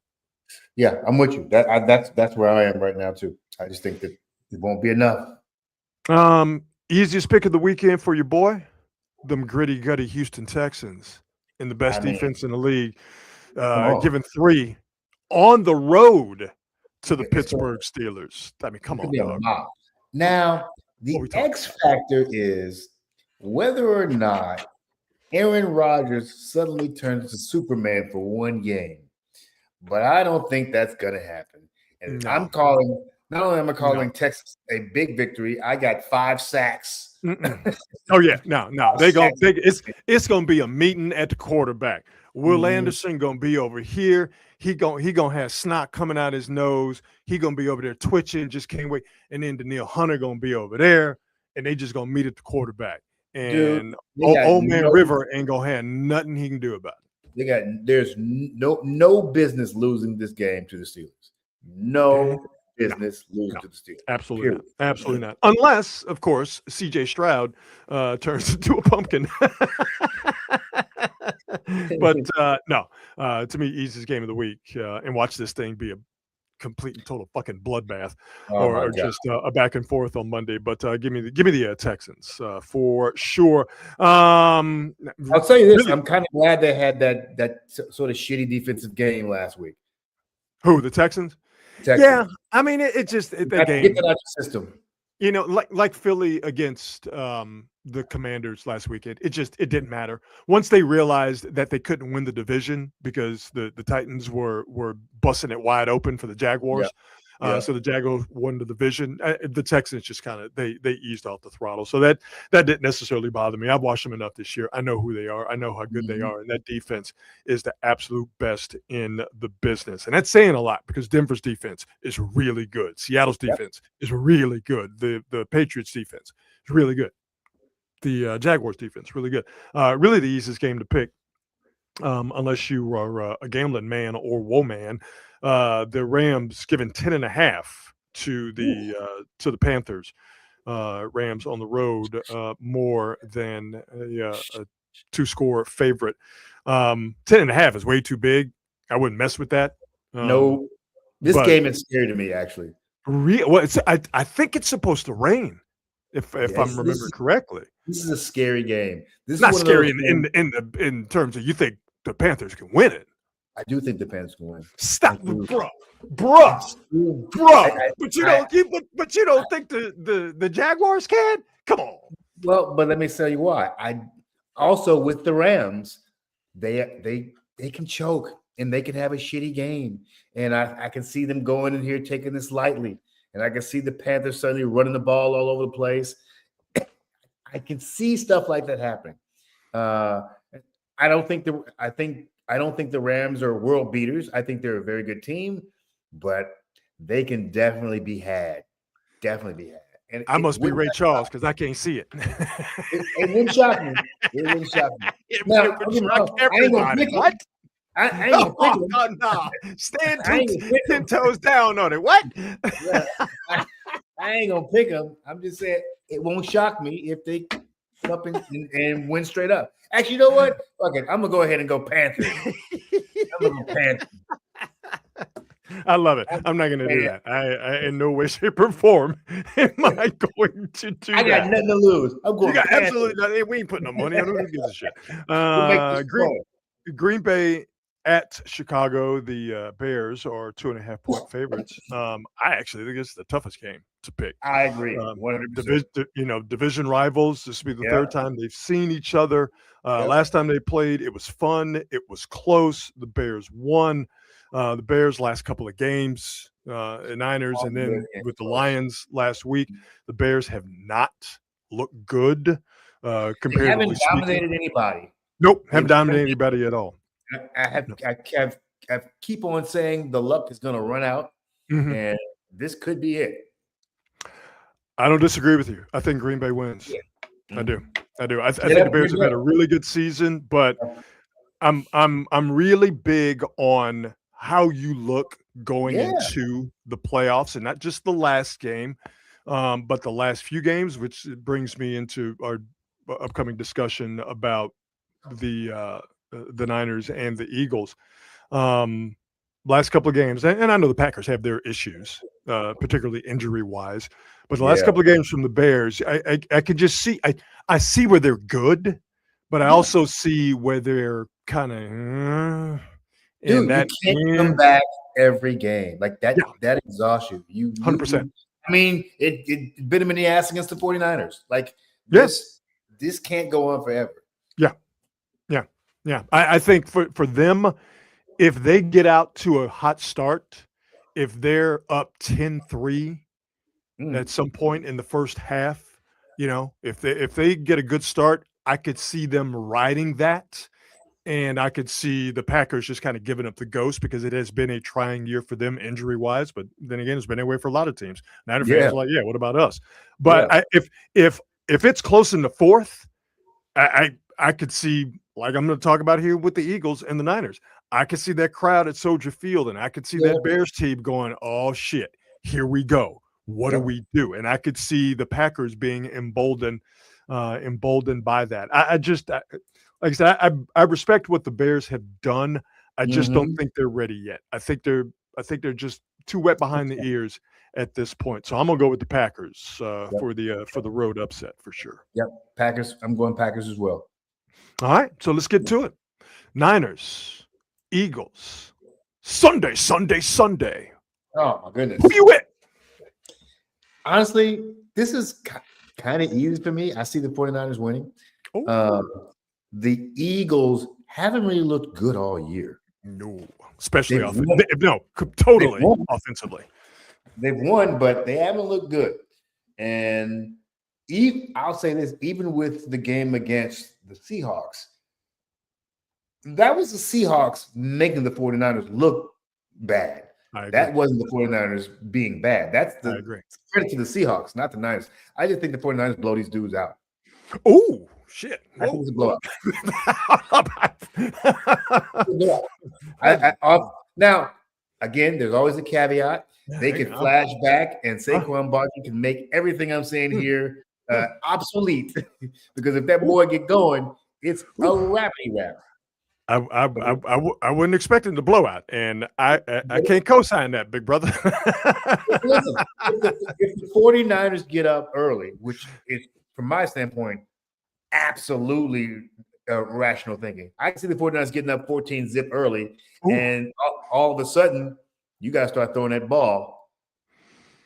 Yeah, I'm with you. That's where I am right now too. I just think that it won't be enough. Easiest pick of the weekend for your boy, them gritty gutty Houston Texans, in the best defense in the league, giving 3 on the road to the Pittsburgh Steelers. I mean, come on, dog. Now, The X factor is whether or not Aaron Rodgers suddenly turns into Superman for one game. But I don't think that's going to happen. And I'm calling, not only am I calling Texas a big victory, I got 5 sacks. Oh yeah, no. It's gonna be a meeting at the quarterback. Will Anderson gonna be over here. He gonna have snot coming out his nose. He gonna be over there twitching, just can't wait. And then Daniil Hunter gonna be over there, and they just gonna meet at the quarterback. And old man River ain't gonna have nothing he can do about it. There's no business losing this game to the Steelers. No business losing to the Steelers. Absolutely not. Absolutely not. Unless, of course, CJ Stroud turns into a pumpkin. But no, to me, easiest game of the week. And watch this thing be a complete and total fucking bloodbath, or just a back and forth on Monday. But give me the Texans for sure. I'll tell you this: really, I'm kind of glad they had that sort of shitty defensive game last week. Who, the Texans? Yeah, I mean, it just that game. Get that out of your system. You know, like Philly against the Commanders last week, it didn't matter. Once they realized that they couldn't win the division because the Titans were busting it wide open for the Jaguars. So the Jaguars won the division. The Texans just kind of they eased off the throttle. So that didn't necessarily bother me. I've watched them enough this year. I know who they are. I know how good they are. And that defense is the absolute best in the business. And that's saying a lot because Denver's defense is really good. Seattle's defense is really good. The Patriots defense is really good. The Jaguars defense really good. Really the easiest game to pick, unless you are a gambling man or woman. The Rams given 10.5 to the Panthers. Rams on the road, more than a 2-score favorite. 10.5 is way too big. I wouldn't mess with that. No, this game is scary to me, actually. Well, I think it's supposed to rain, if I'm remembering correctly. This is a scary game. This is not scary in terms of you think the Panthers can win it. I do think the Panthers can win. Stop, bro. But you don't think the Jaguars can? Come on. Well, but let me tell you why. I also with the Rams, they can choke and they can have a shitty game, and I can see them going in here taking this lightly, and I can see the Panthers suddenly running the ball all over the place. I can see stuff like that happening. I don't think the Rams are world beaters. I think they're a very good team, but they can definitely be had. Definitely be had. And I must be Ray Charles because I can't see it. It wouldn't shock me. It wouldn't shock me. Now, everybody. What? I ain't gonna pick them. No. Stand 10 toes down on it. What? Yeah, I ain't gonna pick them. I'm just saying it won't shock me if they come up and win straight up. Actually, you know what? Fuck it. I'm gonna go ahead and go Panthers. I'm gonna go Panthers. I love it. I'm not gonna do that. I in no way, shape, or form am I going to do that. I got nothing to lose. I'm going. You got absolutely nothing. We ain't putting no money on it. Who gives a shit? Green Bay at Chicago. The Bears are 2.5-point favorites. I actually think it's the toughest game to pick. I agree. 100%. Division rivals. This will be the third time they've seen each other. Last time they played, it was fun. It was close. The Bears won. The Bears last couple of games, the Niners, and then with the Lions last week, the Bears have not looked good. Comparatively they haven't dominated anybody. Nope, haven't dominated anybody at all. I keep on saying the luck is going to run out, and this could be it. I don't disagree with you. I think Green Bay wins. Yeah. I do. I think the Bears have had a really good season, but I'm really big on how you look going into the playoffs, and not just the last game, but the last few games, which brings me into our upcoming discussion about the Niners and the Eagles. Last couple of games, and I know the Packers have their issues, particularly injury-wise, but the last couple of games from the Bears, I could just see I see where they're good, but I also see where they're kind of Dude, you can't come back every game like that. That exhausts you. 100%. I mean, it bit him in the ass against the 49ers. Like this can't go on forever. Yeah. I think for them, if they get out to a hot start, if they're up 10-3 at some point in the first half, if they get a good start, I could see them riding that. And I could see the Packers just kind of giving up the ghost because it has been a trying year for them injury-wise. But then again, it's been that way for a lot of teams. Niner fans are like, yeah, what about us? But if it's close in the fourth, I could see, like I'm going to talk about here with the Eagles and the Niners, I could see that crowd at Soldier Field, and I could see that Bears team going, oh, shit, here we go. What do we do? And I could see the Packers being emboldened by that. Like I said, I respect what the Bears have done. I just don't think they're ready yet. I think they're just too wet behind the ears at this point. So I'm gonna go with the Packers for the road upset for sure. Yep, Packers. I'm going Packers as well. All right, so let's get to it. Niners, Eagles, Sunday. Oh my goodness! Who you with? Honestly, this is kind of easy for me. I see the 49ers winning. The Eagles haven't really looked good all year. No, especially totally offensively. They've won, but they haven't looked good. And I'll say this, even with the game against the Seahawks, that was the Seahawks making the 49ers look bad. That wasn't the 49ers being bad. That's the credit to the Seahawks, not the Niners. I just think the 49ers blow these dudes out. Oh, shit. I think it's a blowout. Now, again, there's always a caveat. They can flash back, and Saquon Barkley can make everything I'm saying here obsolete. Because if that boy get going, it's a rappy rap. I wouldn't expect him to blow out, and I can't co-sign that, big brother. Listen, if the 49ers get up early, which is, from my standpoint, absolutely rational thinking. I can see the 49ers getting up 14 zip early, and all of a sudden, you got to start throwing that ball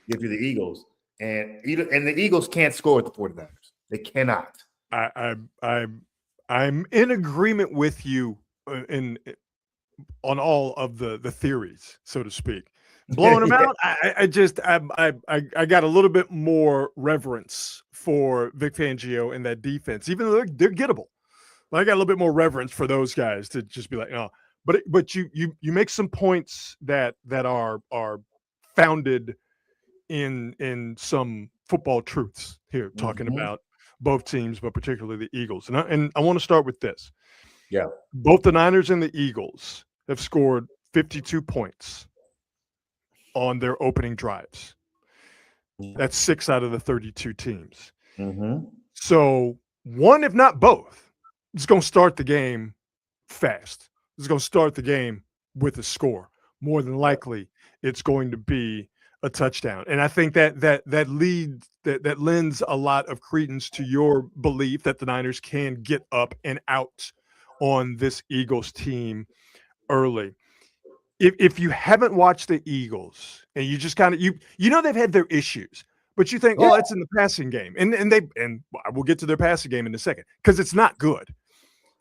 if you're the Eagles. And the Eagles can't score at the 49ers. They cannot. I'm in agreement with you on all of the theories, so to speak. Blowing them out, I got a little bit more reverence for Vic Fangio and that defense, even though they're gettable. But I got a little bit more reverence for those guys to just be like, oh. But you make some points that are founded in some football truths here, talking about both teams, but particularly the Eagles. And I want to start with this. Yeah. Both the Niners and the Eagles have scored 52 points on their opening drives. That's 6 out of the 32 teams. So one, if not both, is going to start the game fast. It's going to start the game with a score. More than likely, it's going to be a touchdown. And I think that lends a lot of credence to your belief that the Niners can get up and out on this Eagles team early. If you haven't watched the Eagles and you just kind of they've had their issues, but you think, it's in the passing game, and we'll get to their passing game in a second because it's not good.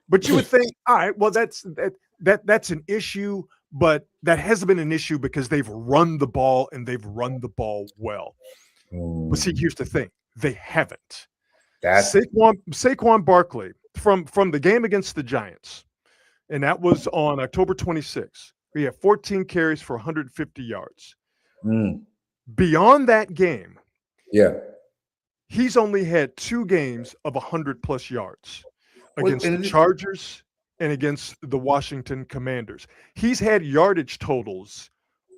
But you would think, all right, well that's an issue, but that hasn't been an issue because they've run the ball and they've run the ball well. But see, here's the thing: they haven't. Saquon Barkley from the game against the Giants, and that was on October 26th. He had 14 carries for 150 yards. Beyond that game, he's only had 2 games of 100+ yards against the Chargers and against the Washington Commanders. He's had yardage totals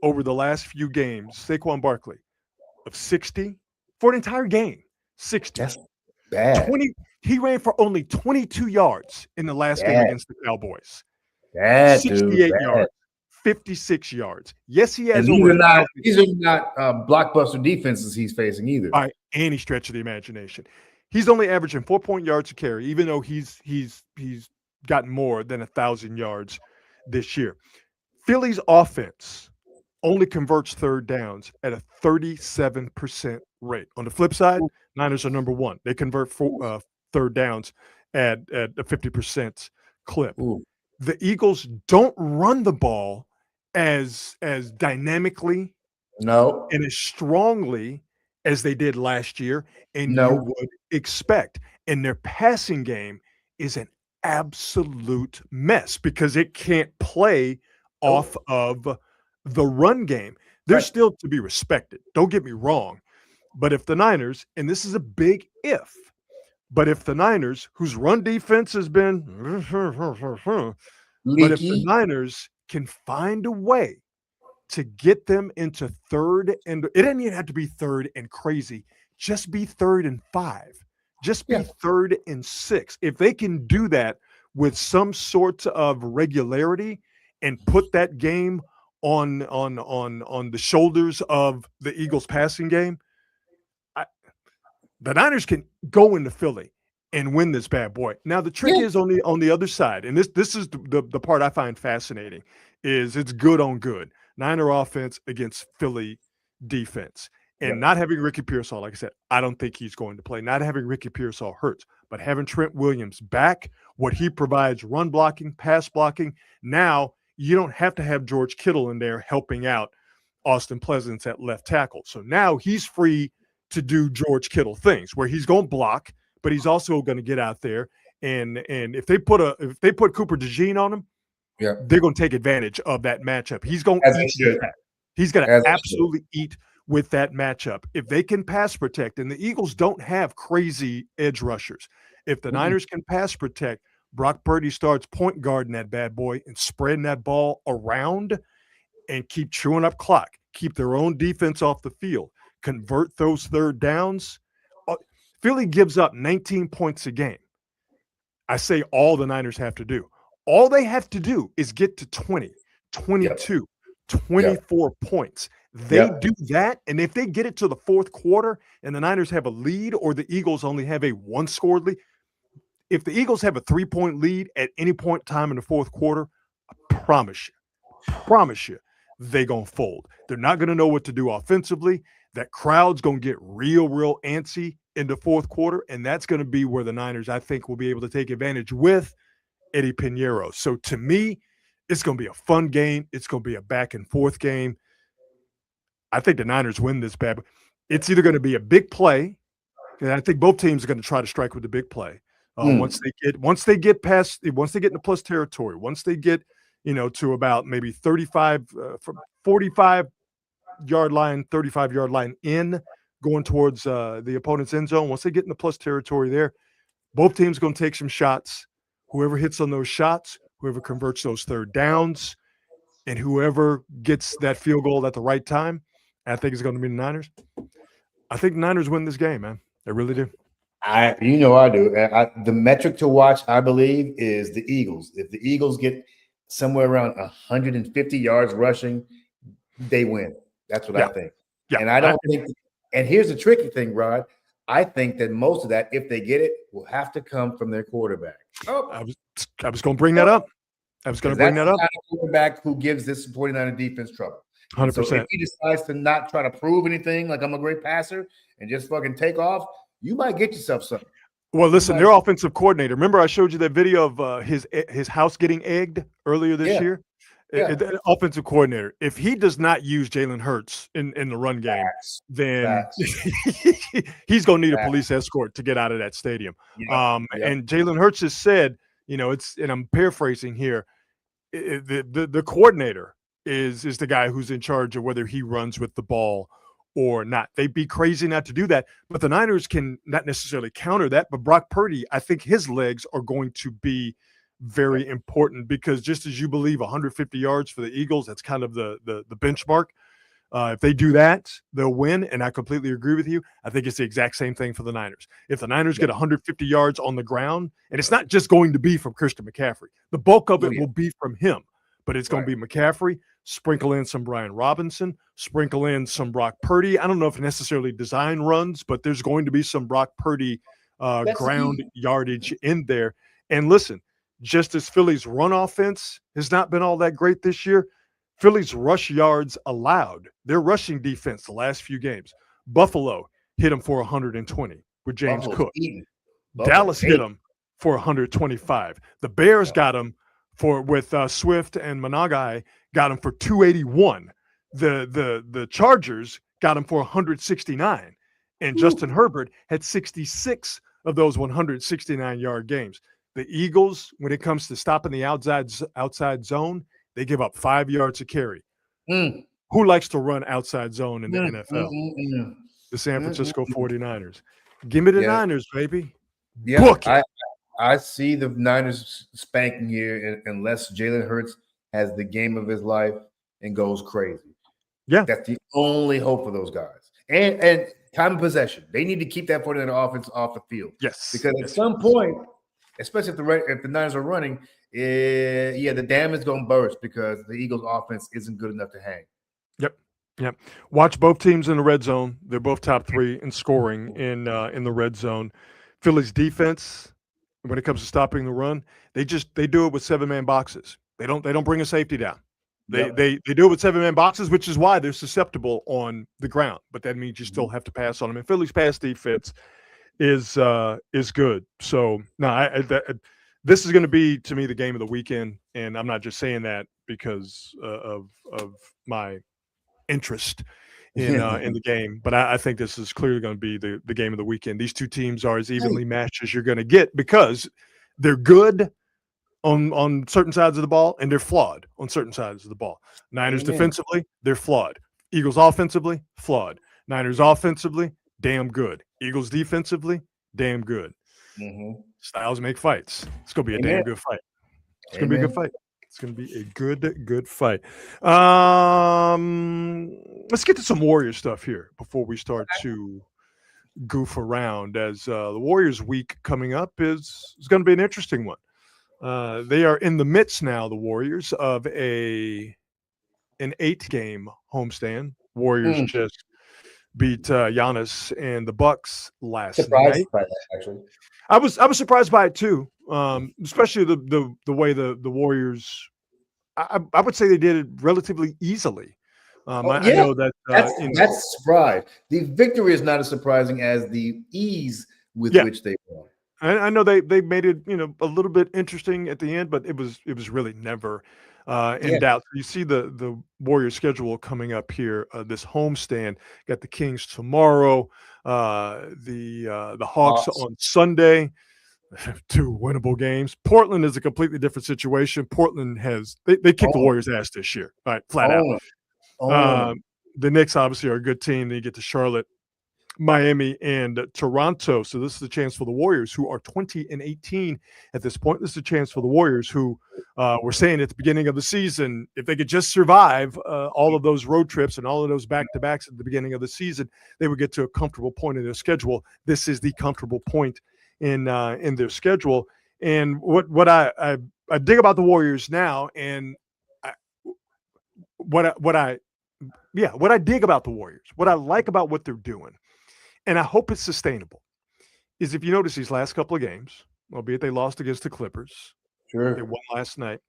over the last few games, Saquon Barkley, of 60 for an entire game. 60. That's bad. He ran for only 22 yards in the last game against the Cowboys. 68 yards. 56 yards. Yes, he has. These are not blockbuster defenses he's facing either. By any stretch of the imagination. He's only averaging 4 yards a carry, even though he's gotten more than 1,000 yards this year. Philly's offense only converts third downs at a 37% rate. On the flip side, Niners are number one. They convert third downs at a 50% clip. Ooh. The Eagles don't run the ball as dynamically No. and as strongly as they did last year, and you No. would expect. And their passing game is an absolute mess because it can't play off of the run game. They're Right. still to be respected. Don't get me wrong. But if the Niners, and this is a big if, but if the Niners, whose run defense has been, but if the Leaky. Niners can find a way to get them into third, and it doesn't even have to be third and crazy, just be third and 5, just be third and 6. If they can do that with some sort of regularity and put that game on the shoulders of the Eagles passing game, the Niners can go into Philly and win this bad boy. Now the trick is on the other side, and this is the part I find fascinating, is it's good on good. Niner offense against Philly defense. And not having Ricky Pearsall, like I said, I don't think he's going to play. Not having Ricky Pearsall hurts, but having Trent Williams back, what he provides, run blocking, pass blocking, now you don't have to have George Kittle in there helping out Austin Pleasance at left tackle. So now he's free to do George Kittle things where he's going to block, but he's also going to get out there. And if they put Cooper DeJean on him, they're going to take advantage of that matchup. He's going to eat. He's going to absolutely eat with that matchup. If they can pass protect, and the Eagles don't have crazy edge rushers. If the Niners can pass protect, Brock Purdy starts point guarding that bad boy and spreading that ball around and keep chewing up clock, keep their own defense off the field, convert those third downs. Philly gives up 19 points a game. I say all the Niners have to do. All they have to do is get to 20, 22, 24 points. They do that, and if they get it to the fourth quarter and the Niners have a lead or the Eagles only have a one-scored lead, if the Eagles have a 3-point lead at any point in time in the fourth quarter, I promise you, they're going to fold. They're not going to know what to do offensively. That crowd's going to get real antsy in the fourth quarter, and that's going to be where the Niners, I think, will be able to take advantage with Eddie Pinheiro. So to me, it's going to be a fun game. It's going to be a back-and-forth game. I think the Niners win this bad. It's either going to be a big play, and I think both teams are going to try to strike with the big play. Once they get in the plus territory, once they get to about maybe 35 from 45-yard line, 35-yard line in, going towards the opponent's end zone. Once they get in the plus territory there, both teams are going to take some shots. Whoever hits on those shots, whoever converts those third downs, and whoever gets that field goal at the right time, I think it's going to be the Niners. I think the Niners win this game, man. They really do. I do. The metric to watch, I believe, is the Eagles. If the Eagles get somewhere around 150 yards rushing, they win. That's what I think. Yeah. And I don't think – and here's the tricky thing, Rod. I think that most of that, if they get it, will have to come from their quarterback. I was going to bring that up. That's the kind of quarterback who gives this 49er defense trouble. 100%. So if he decides to not try to prove anything, like I'm a great passer, and just fucking take off, you might get yourself something. Well, listen, their offensive coordinator. Remember, I showed you that video of his house getting egged earlier this year. The offensive coordinator. If he does not use Jalen Hurts in the run game, then he's going to need a police escort to get out of that stadium. And Jalen Hurts has said, and I'm paraphrasing here, the coordinator is the guy who's in charge of whether he runs with the ball or not. They'd be crazy not to do that, but the Niners can not necessarily counter that. But Brock Purdy, I think his legs are going to be very important, because just as you believe 150 yards for the Eagles, that's kind of the benchmark. If they do that, they'll win, and I completely agree with you. I think it's the exact same thing for the Niners. If the Niners get 150 yards on the ground, and it's not just going to be from Christian McCaffrey. The bulk of it will be from him, but it's going to be McCaffrey, sprinkle in some Brian Robinson, sprinkle in some Brock Purdy. I don't know if necessarily design runs, but there's going to be some Brock Purdy ground yardage in there. And listen, just as Philly's run offense has not been all that great this year, Philly's rush yards allowed, their rushing defense the last few games. Buffalo hit them for 120 with James Buffalo's Cook. eating. Dallas hit them for 125. The Bears got them with Swift and Managai got them for 281. The Chargers got them for 169. And Justin Herbert had 66 of those 169-yard games. The Eagles, when it comes to stopping the outside zone, they give up 5 yards a carry. Who likes to run outside zone in the NFL? The San Francisco 49ers. Give me the Niners, baby. Yeah, Book it. I see the Niners spanking here unless Jalen Hurts has the game of his life and goes crazy. Yeah. That's the only hope for those guys. And time of possession. They need to keep that 49er offense off the field. Yes. Because at some point, especially if the Niners are running, the dam is going to burst because the Eagles' offense isn't good enough to hang. Yep. Watch both teams in the red zone. They're both top 3 in scoring in the red zone. Philly's defense, when it comes to stopping the run, they do it with 7-man boxes. They don't bring a safety down. They do it with 7-man boxes, which is why they're susceptible on the ground. But that means you still have to pass on them. And Philly's pass defense is good. So this is going to be, to me, the game of the weekend. And I'm not just saying that because of my interest in the game, but I think this is clearly going to be the game of the weekend. These two teams are as evenly matched as you're going to get because they're good on certain sides of the ball and they're flawed on certain sides of the ball. Niners defensively, they're flawed. Eagles offensively, flawed. Niners offensively, damn good. Eagles defensively, damn good. Styles make fights. It's going to be a damn good fight. It's going to be a good fight. It's going to be a good fight. Let's get to some Warriors stuff here before we start to goof around, as the Warriors week coming up is going to be an interesting one. They are in the midst now, the Warriors, of an 8-game homestand. Warriors just beat Giannis and the Bucks last night. By that, actually. I was surprised by it too, especially the way the Warriors. I would say they did it relatively easily. I know that that's a surprise. The victory is not as surprising as the ease with which they won. I know they made it a little bit interesting at the end, but it was really never in doubt. You see the Warriors schedule coming up here. This homestand, got the Kings tomorrow, the Hawks on Sunday. 2 winnable games. Portland is a completely different situation. Portland they kicked the Warriors' ass this year, right? Flat out. The Knicks obviously are a good team. Then you get to Charlotte, Miami, and Toronto. So this is a chance for the Warriors, who are 20-18 at this point. This is a chance for the Warriors, who were saying at the beginning of the season, if they could just survive all of those road trips and all of those back-to-backs at the beginning of the season, they would get to a comfortable point in their schedule. This is the comfortable point in their schedule. And what I dig about the Warriors now, and what I dig about the Warriors, what I like about what they're doing, and I hope it's sustainable, is if you notice these last couple of games, albeit they lost against the Clippers, they won last night,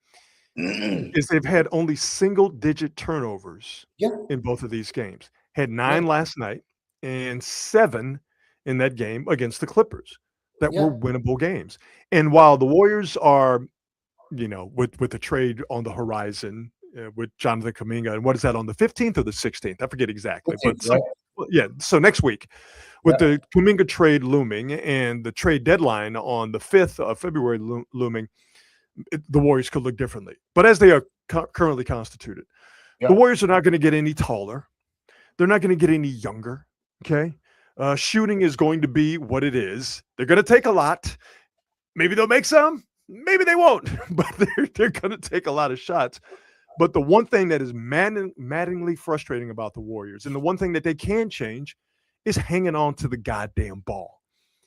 is they've had only single-digit turnovers in both of these games. Had 9 last night and 7 in that game against the Clippers. That were winnable games. And while the Warriors are, with the trade on the horizon with Jonathan Kuminga, and what is that, on the 15th or the 16th? I forget exactly. 15th, but so next week, with the Kuminga trade looming and the trade deadline on the 5th of February looming, the Warriors could look differently. But as they are currently constituted, the Warriors are not going to get any taller. They're not going to get any younger, okay? Shooting is going to be what it is. They're going to take a lot. Maybe they'll make some. Maybe they won't. But they're going to take a lot of shots. But the one thing that is maddeningly frustrating about the Warriors, and the one thing that they can change, is hanging on to the goddamn ball.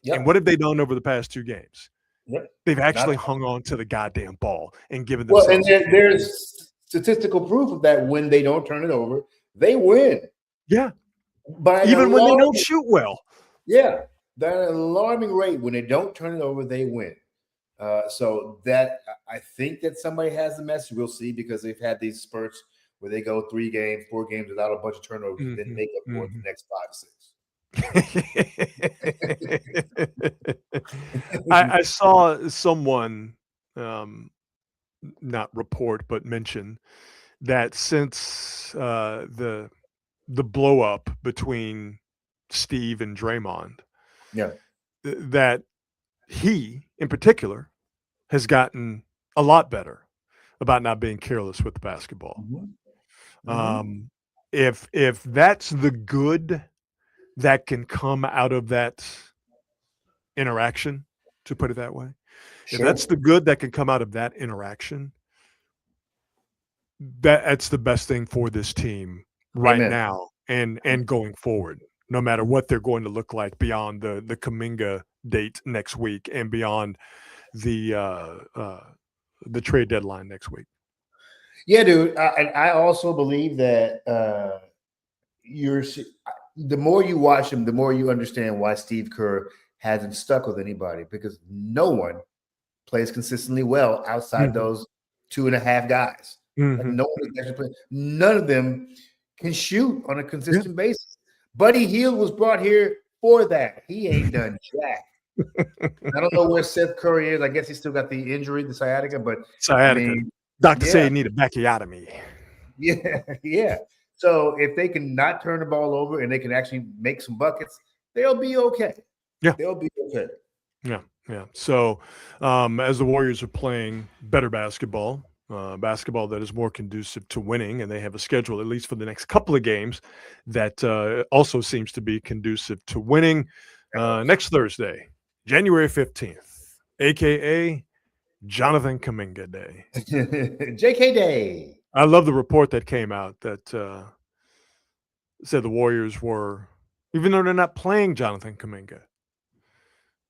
And what have they done over the past 2 games? They've actually hung on to the goddamn ball and given themselves. Well, and there's statistical proof of that. When they don't turn it over, they win. Yeah. Even when they don't shoot well. Yeah. That alarming rate. When they don't turn it over, they win. So that I think that somebody has the message. We'll see, because they've had these spurts where they go 3 games, 4 games without a bunch of turnovers, and then make up for it the next 5 or 6. I saw someone not report but mention that since the blow up between Steve and Draymond, Yeah, that he in particular has gotten a lot better about not being careless with the basketball. If that's the good that can come out of that interaction, to put it that way, if that's the good that can come out of that interaction, that's the best thing for this team right now and going forward, no matter what they're going to look like beyond the Kuminga date next week and beyond the trade deadline next week. Yeah, dude. I also believe that the more you watch him, the more you understand why Steve Kerr hasn't stuck with anybody, because no one plays consistently well outside those 2.5 guys. Like no one is actually playing. None of them can shoot on a consistent basis. Buddy Hield was brought here for that. He ain't done jack. I don't know where Seth Curry is. I guess he still got the injury, the sciatica, but sciatica. I mean, doctor say he need a backiotomy. Yeah. So if they can not turn the ball over and they can actually make some buckets, they'll be okay. Yeah. They'll be okay. Yeah. So as the Warriors are playing better basketball that is more conducive to winning, and they have a schedule, at least for the next couple of games, that also seems to be conducive to winning. Next Thursday, January 15th, a.k.a. Jonathan Kuminga Day. JK Day. I love the report that came out that said the Warriors were, even though they're not playing Jonathan Kuminga,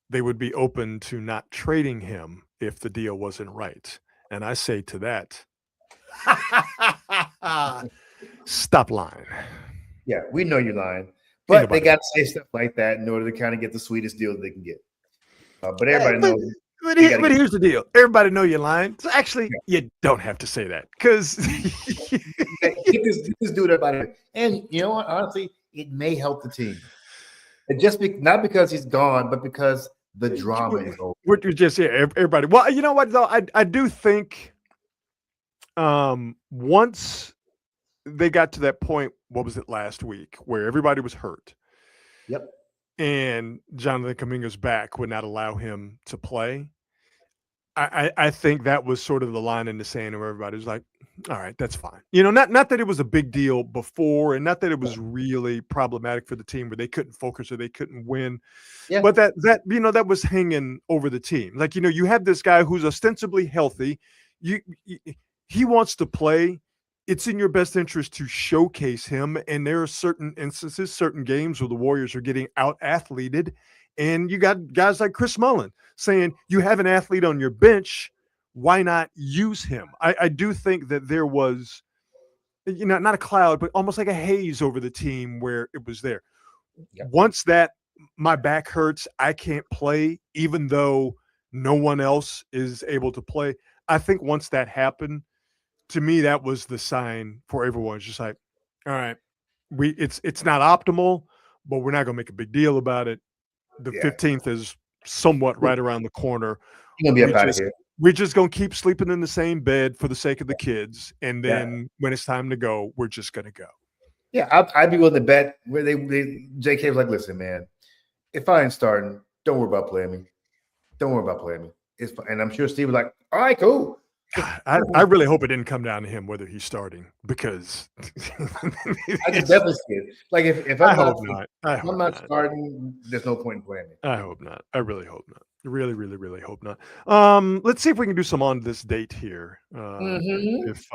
they would be open to not trading him if the deal wasn't right. And I say to that, stop lying. Yeah, we know you're lying. But they got to say stuff like that in order to kind of get the sweetest deal that they can get. But everybody knows. But here's the deal. Everybody know you're lying. So actually, you don't have to say that, because get this dude up out of here. And you know what? Honestly, it may help the team. It not because he's gone, but because the drama is over. We're just everybody. Well, you know what though? I do think once they got to that point, what was it, last week, where everybody was hurt. Yep. And Jonathan Kuminga's back would not allow him to play. I think that was sort of the line in the sand where everybody was like, all right, that's fine. You know, not that it was a big deal before, and not that it was really problematic for the team where they couldn't focus or they couldn't win. Yeah. But that that was hanging over the team. Like, you have this guy who's ostensibly healthy. He wants to play. It's in your best interest to showcase him. And there are certain instances, certain games where the Warriors are getting out-athleted. And you got guys like Chris Mullin saying, you have an athlete on your bench, why not use him? I do think that there was, not a cloud, but almost like a haze over the team where it was there. Yep. Once that my back hurts, I can't play, even though no one else is able to play. I think once that happened, to me, that was the sign for everyone. It's just like, all right, it's not optimal, but we're not going to make a big deal about it. The 15th is somewhat right around the corner. You're gonna be up out of here. We're just going to keep sleeping in the same bed for the sake of the kids. And then when it's time to go, we're just going to go. Yeah, I'd be willing to bet where JK was like, listen, man, if I ain't starting, don't worry about playing me. Don't worry about playing me. It's fine. And I'm sure Steve was like, all right, cool. I really hope it didn't come down to him whether he's starting, because I can definitely see it. Like if I'm not starting, there's no point in playing me. I hope not. I really hope not. Really, really, really hope not. Let's see if we can do some on this date here. If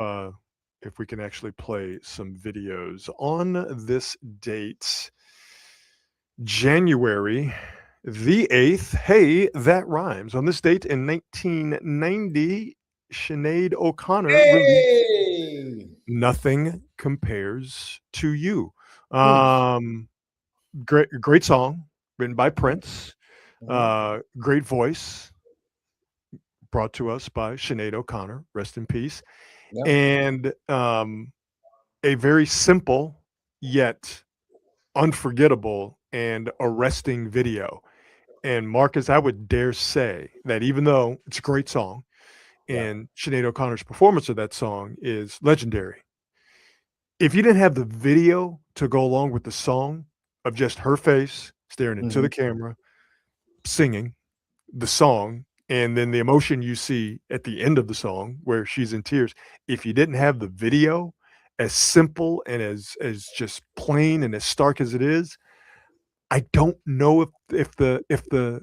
we can actually play some videos on this date, January the 8th. Hey, that rhymes. On this date in 1990. Sinead O'Connor released Nothing Compares to You. Great song written by Prince. Great voice brought to us by Sinead O'Connor. Rest in peace. And a very simple yet unforgettable and arresting video. And Marcus, I would dare say that even though it's a great song Yeah. and Sinead O'Connor's performance of that song is legendary, if you didn't have the video to go along with the song of just her face staring into the camera, singing the song, and then the emotion you see at the end of the song where she's in tears, if you didn't have the video, as simple and as just plain and as stark as it is, I don't know if the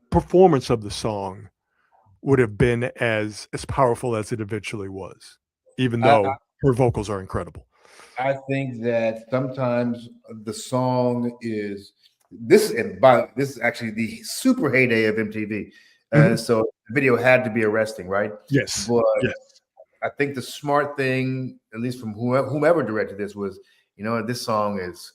performance of the song would have been as powerful as it eventually was, even I, though her vocals are incredible. I think that sometimes the song is this, and by this is actually the super heyday of MTV. So the video had to be arresting, right? Yes. But Yes. I think the smart thing, at least from whomever directed this, was, this song is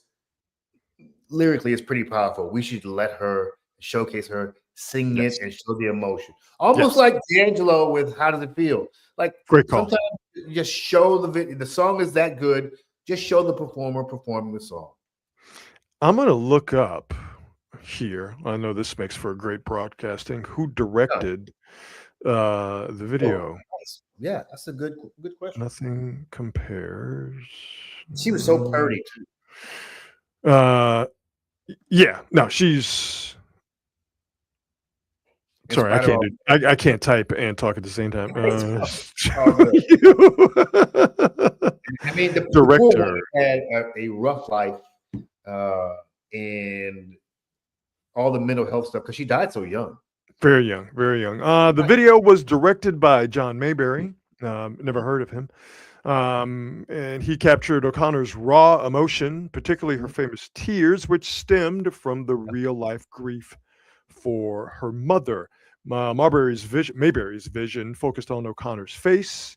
lyrically is pretty powerful. We should let her showcase her, sing it, and show the emotion. Almost like D'Angelo with "How Does It Feel?" Like, great call. sometimes you just show the video. The song is that good. Just show the performer performing the song. I'm gonna look up here. I know this makes for a great broadcasting. Who directed the video? Nice. Yeah, that's a good question. Nothing compares. She was so purdy too. Yeah, no, she's sorry, I can't type and talk at the same time. I mean, the director had a rough life and all the mental health stuff because she died so young. Very young, very young. The video was directed by John Mayberry. Never heard of him. And he captured O'Connor's raw emotion, particularly her famous tears, which stemmed from the real life grief for her mother. Mayberry's vision focused on O'Connor's face,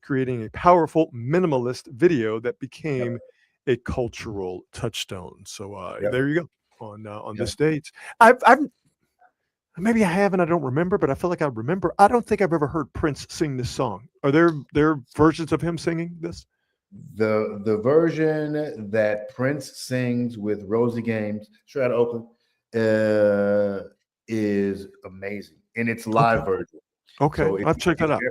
creating a powerful minimalist video that became a cultural touchstone. So there you go on this date. I've maybe I have and I don't remember, but I feel like I remember. I don't think I've ever heard Prince sing this song. Are there versions of him singing this? The version that Prince sings with Rosie Gaines, straight out of Oakland, is amazing, and it's live version. Okay, so I'll check that out.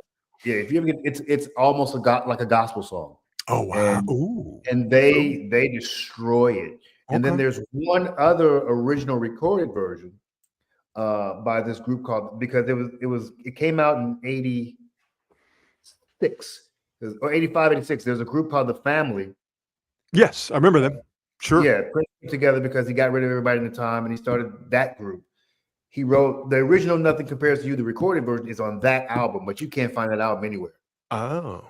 Yeah, if you ever get, it's almost like a gospel song. Oh wow! And they destroy it. And then there's one other original recorded version by this group called, because it came out in 86 or 85, 86. There's a group called The Family. Yes, I remember them. Sure. Yeah, Prince put together because he got rid of everybody in the time and he started that group. He wrote the original "Nothing Compares to You." The recorded version is on that album, but you can't find that album anywhere. Oh.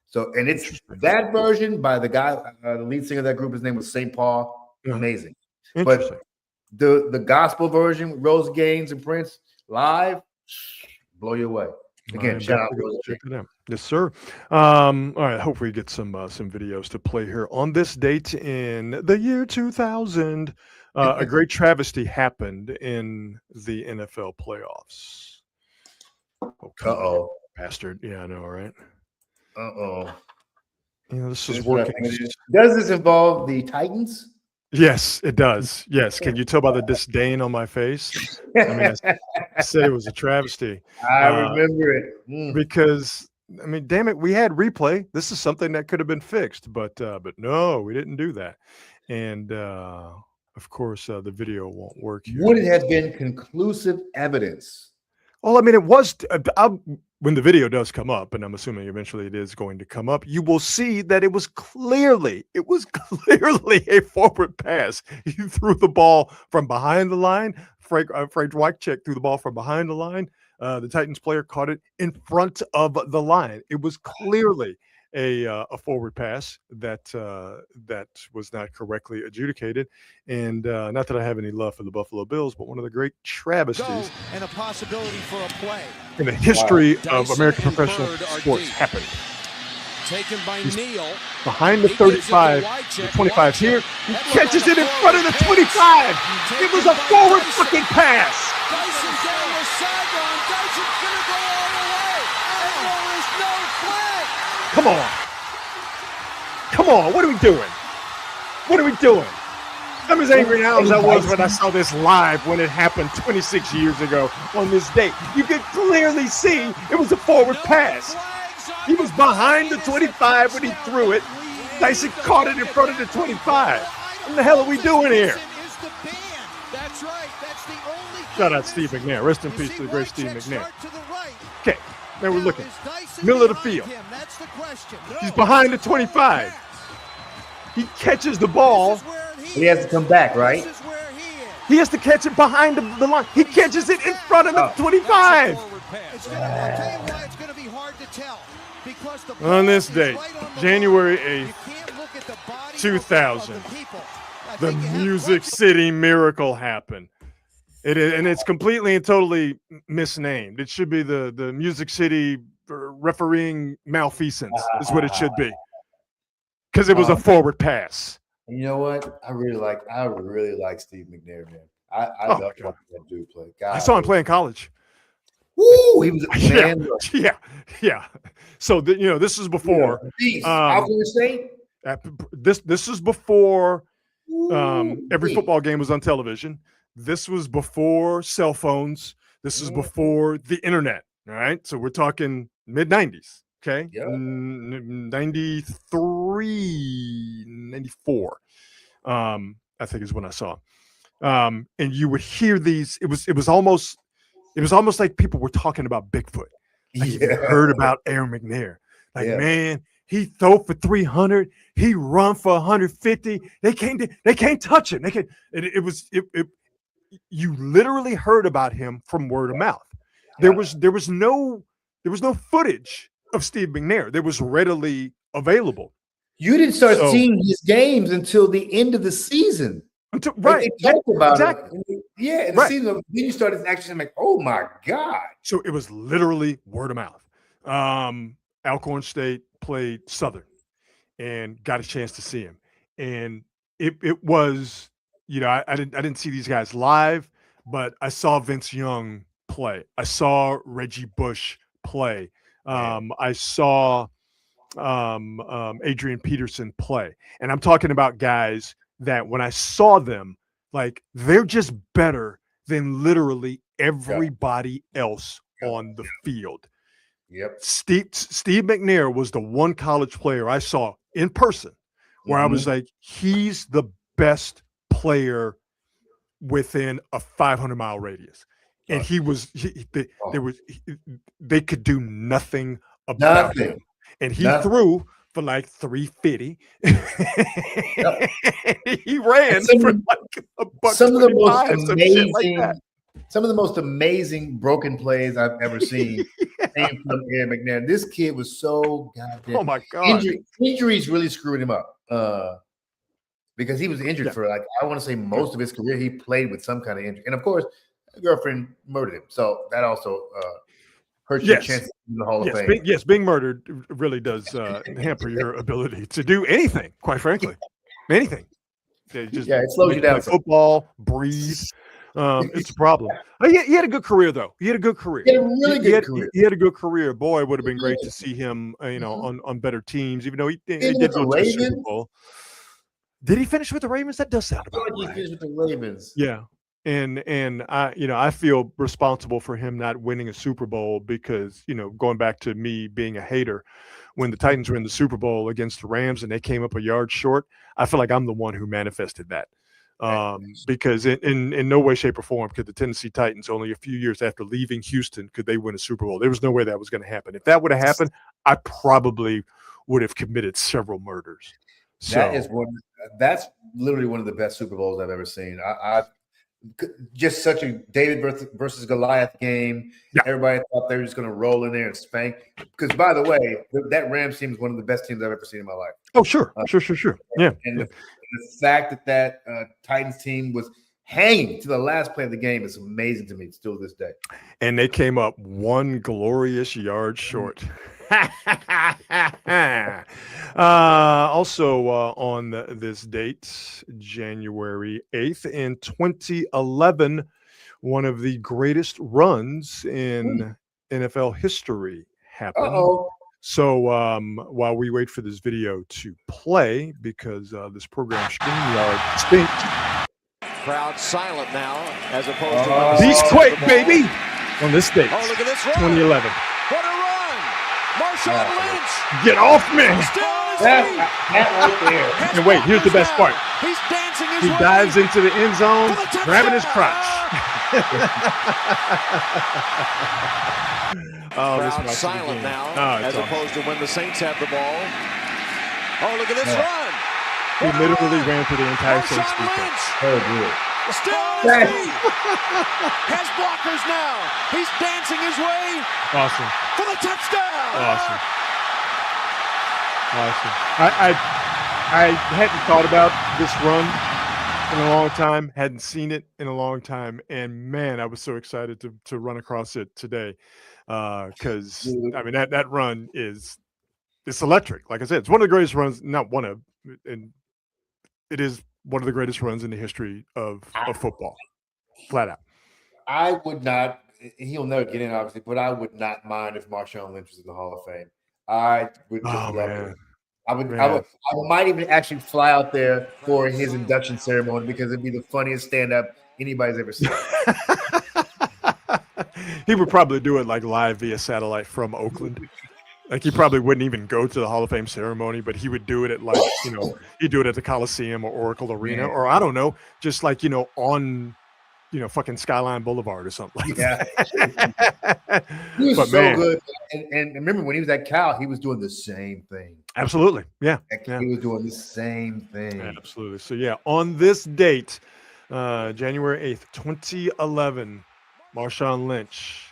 So, and it's that version by the guy, the lead singer of that group. His name was St. Paul. Amazing. But the gospel version with Rose Gaines and Prince live, blow you away. Again, shout out. Check it out. Yes, sir. All right. Hopefully, we get some videos to play here on this date in the year 2000. A great travesty happened in the NFL playoffs. Bastard. Yeah, I know, right? This is working. Does this involve the Titans? Yes, it does. Yes. Can you tell by the disdain on my face? I mean, I said it was a travesty. I remember it. Because, I mean, damn it, we had replay. This is something that could have been fixed, but no, we didn't do that. And of course, the video won't work here. Would it have been conclusive evidence? Well, I mean, it was when the video does come up, and I'm assuming eventually it is going to come up, you will see that it was clearly a forward pass. He threw the ball from behind the line. Frank Wycheck threw the ball from behind the line. The Titans player caught it in front of the line. It was clearly a forward pass that was not correctly adjudicated. And not that I have any love for the Buffalo Bills, but one of the great travesties and a possibility for a play in the history of American professional sports happened. Taken by Neal. Behind the 35, the 25 here. He catches it in front of the 25. It was a forward fucking pass. Dyson down the sideline. Dyson's going to go all the way. And there is no flag. Come Come on, what are we doing? What are we doing? I'm as angry now as I was when I saw this live when it happened 26 years ago on this date. You could clearly see it was a forward pass. He was behind the 25 when he threw it. Dyson caught it in front of the 25. What the hell are we doing here? Shout out Steve McNair. Rest in peace to the great Steve McNair. Okay, now we're looking. Middle of the field. He's behind the 25. He catches the ball. He has to come back, right? He has to catch it behind the line. He catches it in front of the 25. On this date, January 8th, 2000, the Music City Miracle happened. It's completely and totally misnamed. It should be the Music City refereeing malfeasance is what it should be. Because it was a forward pass. You know what? I really like Steve McNair, man. I love watching that dude play. God, I saw him play in college. Woo! He was a man. Yeah. So this is before. Alcorn State. This is before every football game was on television. This was before cell phones. This is before the internet. All right. So we're talking mid-90s. Okay. Yep. 93, 94. I think is when I saw him. And you would hear these. It was almost like people were talking about Bigfoot. Like you heard about Aaron McNair. Like, man, he throw for 300. He run for 150. They can't touch him. You literally heard about him from word of mouth. There was no footage of Steve McNair. There was readily available. You didn't start seeing his games until the end of the season. Right. They talked about exactly. It. Yeah, the season. Then you started actually like, oh my God. So it was literally word of mouth. Alcorn State played Southern and got a chance to see him. And it was, I didn't see these guys live, but I saw Vince Young play. I saw Reggie Bush play. I saw Adrian Peterson play. And I'm talking about guys that when I saw them, like they're just better than literally everybody else on the field. Yep. Steve McNair was the one college player I saw in person where I was like, he's the best player within a 500-mile radius. And they could do nothing about him. And he threw for like 350. He ran for like a buck. Some of the most amazing broken plays I've ever seen came from Aaron McNair. This kid was so goddamn. Oh my God! Injuries really screwed him up because he was injured for I want to say most of his career. He played with some kind of injury, and of course, a girlfriend murdered him. So that also hurts your chances in the Hall of Fame. Being murdered really does hamper your ability to do anything. Quite frankly, anything. It slows you down. Football, breathe. It's a problem. He had a good career, though. He had a good career. He had a really good career. He had a good career. Boy, it would have been great to see him, on better teams. Even though he did go to the Super Bowl. Did he finish with the Ravens? That does sound about right. He finished with the Ravens. Yeah. And I feel responsible for him not winning a Super Bowl because, going back to me being a hater, when the Titans were in the Super Bowl against the Rams and they came up a yard short, I feel like I'm the one who manifested that. Because in no way, shape, or form could the Tennessee Titans, only a few years after leaving Houston, could they win a Super Bowl. There was no way that was going to happen. If that would have happened, I probably would have committed several murders. That's literally one of the best Super Bowls I've ever seen. I just such a David versus Goliath game. Yeah. Everybody thought they were just going to roll in there and spank. Because, by the way, that Rams team is one of the best teams I've ever seen in my life. Oh, sure. Sure. Yeah. And the fact that Titans team was hanging to the last play of the game is amazing to me still to this day. And they came up one glorious yard short. Also on this date, January 8th in 2011, one of the greatest runs in NFL history happened. So while we wait for this video to play, because this program StreamYard stinks. Crowd silent now, as opposed to Beastquake, baby, on this date, oh, look at this run. 2011. What a run! Marshawn Lynch. Get off me! Still on his That feet. right there. And wait, here's the best part. He's dancing his He way. dives into the end zone, For the touchdown. grabbing his crotch. Oh, this Crowd might be silent the game. now, Oh, it's as awful. opposed to when the Saints have the ball. Oh, look at this run! He What a literally run. ran through the entire Saints Marshawn defense. Lynch. Oh, good. Still on his feet. Has blockers now. He's dancing his way Awesome. for the touchdown. Awesome. I hadn't thought about this run in a long time, hadn't seen it in a long time, and man, I was so excited to run across it today. Because I mean that run it's electric. Like I said, it's one of the greatest runs, not one of, and it is one of the greatest runs in the history of football. Flat out. I would not. He'll never get in, obviously, but I would not mind if Marshawn Lynch was in the Hall of Fame. I would just love it. I might even actually fly out there for his induction ceremony because it'd be the funniest stand-up anybody's ever seen. He would probably do it like live via satellite from Oakland. Like he probably wouldn't even go to the Hall of Fame ceremony, but he would do it at like, he'd do it at the Coliseum or Oracle Arena, or I don't know, just like, on, fucking Skyline Boulevard or something like that. He was But so man, good. And remember when he was at Cal, he was doing the same thing. absolutely. Yeah. He was doing the same thing. Absolutely. So yeah, on this date, January 8th, 2011, Marshawn Lynch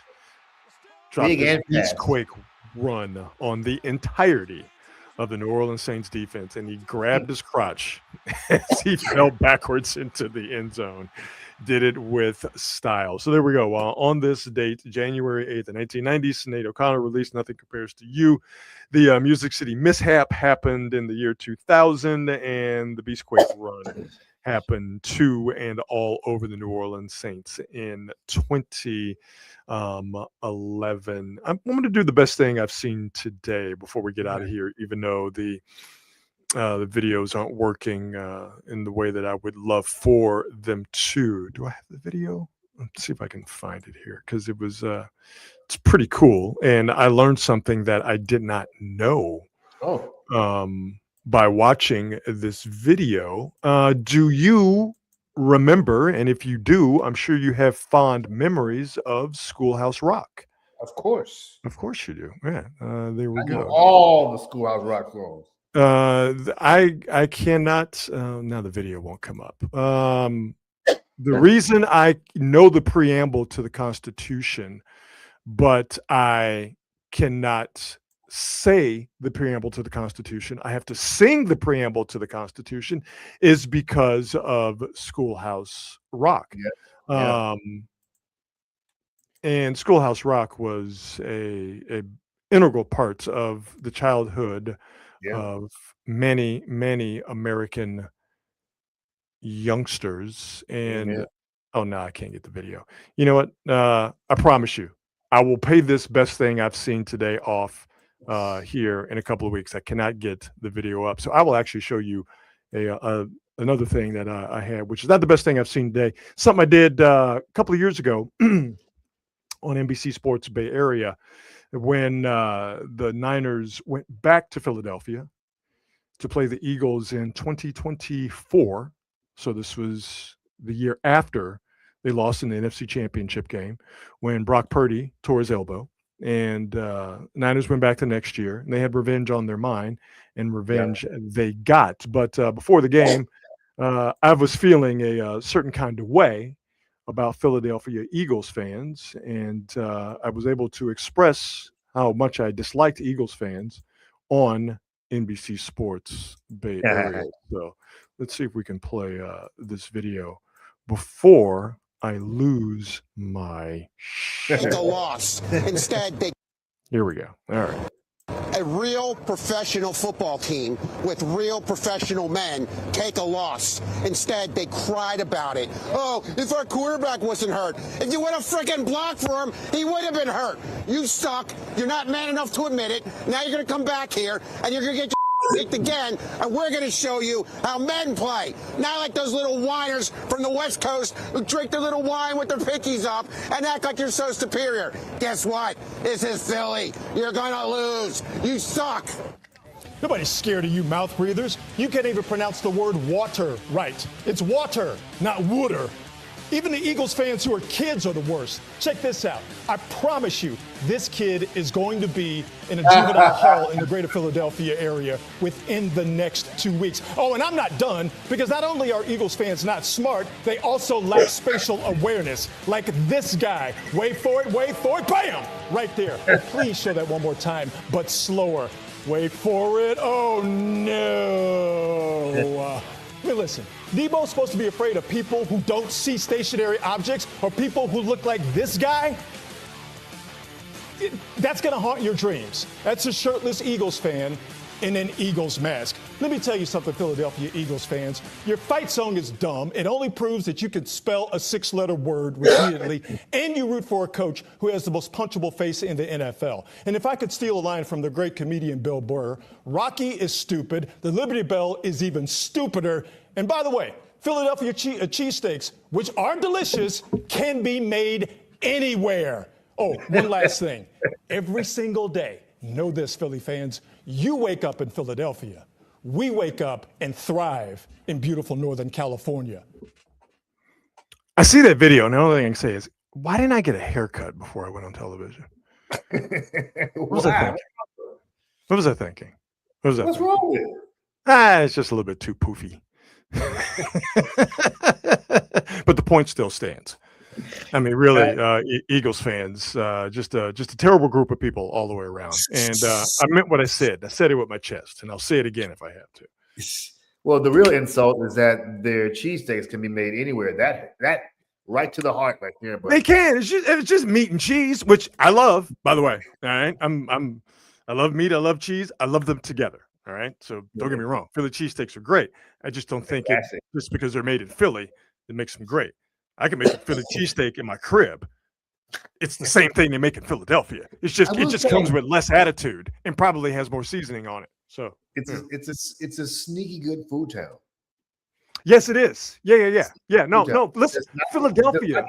dropped his Beastquake run on the entirety of the New Orleans Saints defense, and he grabbed his crotch as he fell backwards into the end zone. Did it with style. So there we go. On this date, January 8th, in 1990, Sinead O'Connor released Nothing Compares to You. The Music City mishap happened in the year 2000, and the Beastquake run happened to and all over the New Orleans Saints in 2011. I'm going to do the best thing I've seen today before we get out of here, even though the videos aren't working in the way that I would love for them to. Do I have the video? Let's see if I can find it here, because it was it's pretty cool, and I learned something that I did not know by watching this video. Do you remember? And if you do, I'm sure you have fond memories of Schoolhouse Rock. Of course you do. Yeah, there we go. All the Schoolhouse Rock songs. I cannot. Now the video won't come up. The reason I know the preamble to the Constitution, but I cannot say the preamble to the Constitution, I have to sing the preamble to the Constitution, is because of Schoolhouse Rock. And Schoolhouse Rock was a integral part of the childhood of many American youngsters. And oh no, I can't get the video. You know what? I promise you, I will pay this best thing I've seen today off here in a couple of weeks. I cannot get the video up, so I will actually show you another thing that I had, which is not the best thing I've seen today. Something I did a couple of years ago on NBC Sports Bay Area, when the Niners went back to Philadelphia to play the Eagles in 2024. So this was the year after they lost in the NFC Championship game, when Brock Purdy tore his elbow, and Niners went back the next year, and they had revenge on their mind, and revenge they got. But before the game, I was feeling a certain kind of way about Philadelphia Eagles fans, and I was able to express how much I disliked Eagles fans on NBC Sports Bay Area. So let's see if we can play this video before I lose my shit. The loss. Instead, they. Here we go. All right. A real professional football team with real professional men take a loss. Instead, they cried about it. Oh, if our quarterback wasn't hurt, if you would have freaking blocked for him, he would have been hurt. You suck. You're not man enough to admit it. Now you're going to come back here and you're going to get your kicked again, and we're going to show you how men play. Not like those little whiners from the West Coast who drink their little wine with their pinkies up and act like you're so superior. Guess what? This is Philly. You're going to lose. You suck. Nobody's scared of you mouth breathers. You can't even pronounce the word water right. It's water, not water. Even the Eagles fans who are kids are the worst. Check this out. I promise you, this kid is going to be in a juvenile hall in the greater Philadelphia area within the next 2 weeks. Oh, and I'm not done, because not only are Eagles fans not smart, they also lack spatial awareness. Like this guy. Wait for it, bam! Right there. Oh, please show that one more time, but slower. Wait for it. Oh, no. Hey, listen, Debo's supposed to be afraid of people who don't see stationary objects or people who look like this guy? That's going to haunt your dreams. That's a shirtless Eagles fan in an Eagles mask. Let me tell you something, Philadelphia Eagles fans. Your fight song is dumb. It only proves that you can spell a 6-letter word repeatedly, and you root for a coach who has the most punchable face in the NFL. And if I could steal a line from the great comedian Bill Burr, Rocky is stupid, the Liberty Bell is even stupider. And by the way, Philadelphia cheesesteaks, which are delicious, can be made anywhere. Oh, one last thing. Every single day, know this, Philly fans, you wake up in Philadelphia. We wake up and thrive in beautiful Northern California. I see that video, and the only thing I can say is, why didn't I get a haircut before I went on television? What was I thinking? What's wrong with it? It's just a little bit too poofy. But the point still stands. I mean, really, Eagles fans, just a terrible group of people all the way around. And I meant what I said. I said it with my chest, and I'll say it again if I have to. Well, the real insult is that their cheesesteaks can be made anywhere. That right to the heart, right there. But they can. It's just meat and cheese, which I love, by the way. All right, I love meat. I love cheese. I love them together. All right, so don't get me wrong. Philly cheesesteaks are great. I just don't think it just because they're made in Philly that makes them great. I can make a Philly cheesesteak in my crib. It's the same thing they make in Philadelphia. It just comes with less attitude and probably has more seasoning on it. So it's a sneaky good food town. Yes, it is. Yeah. No. Listen, Philadelphia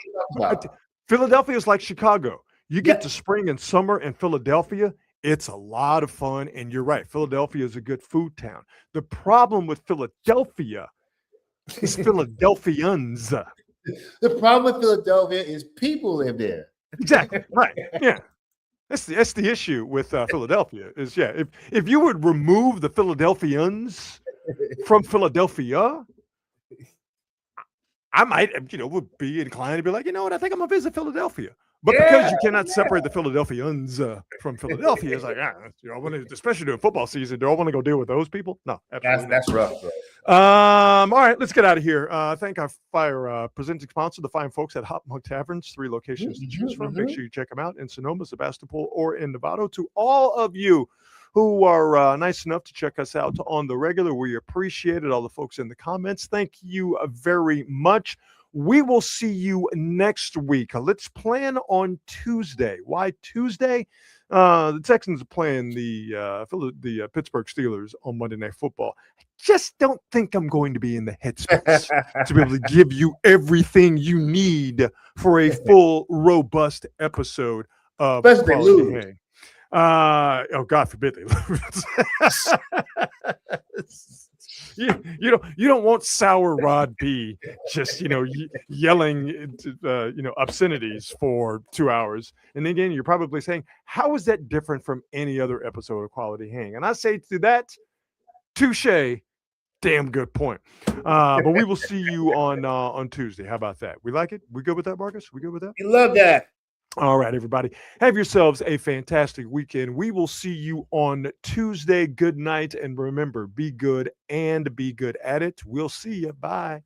is like Chicago. You get to spring and summer in Philadelphia, it's a lot of fun. And you're right. Philadelphia is a good food town. The problem with Philadelphia is Philadelphians. The problem with Philadelphia is people live there. Exactly. Right. Yeah. That's the issue with Philadelphia is, if you would remove the Philadelphians from Philadelphia, I might, would be inclined to be like, you know what, I think I'm going to visit Philadelphia. But because you cannot separate the Philadelphians from Philadelphia, it's like, especially during football season, do I want to go deal with those people? No, absolutely. That's rough, bro. All right, let's get out of here. Thank our presenting sponsor, the fine folks at Hot Mug Taverns, 3 locations to choose from. Make sure you check them out in Sonoma, Sebastopol, or in Novato. To all of you who are nice enough to check us out on the regular, we appreciate it. All the folks in the comments, thank you very much. We will see you next week. Let's plan on Tuesday. Why Tuesday? The Texans are playing the Pittsburgh Steelers on Monday Night Football. I just don't think I'm going to be in the headspace to be able to give you everything you need for a full, robust episode of Quality Hang. Oh, God forbid they lose. You don't want Sour Rod B just yelling obscenities for 2 hours. And again, you're probably saying, how is that different from any other episode of Quality Hang? And I say to that, touche, damn good point. But we will see you on Tuesday. How about that? We like it? We good with that, Marcus? We good with that? We love that. All right, everybody. Have yourselves a fantastic weekend. We will see you on Tuesday. Good night. And remember, be good and be good at it. We'll see you. Bye.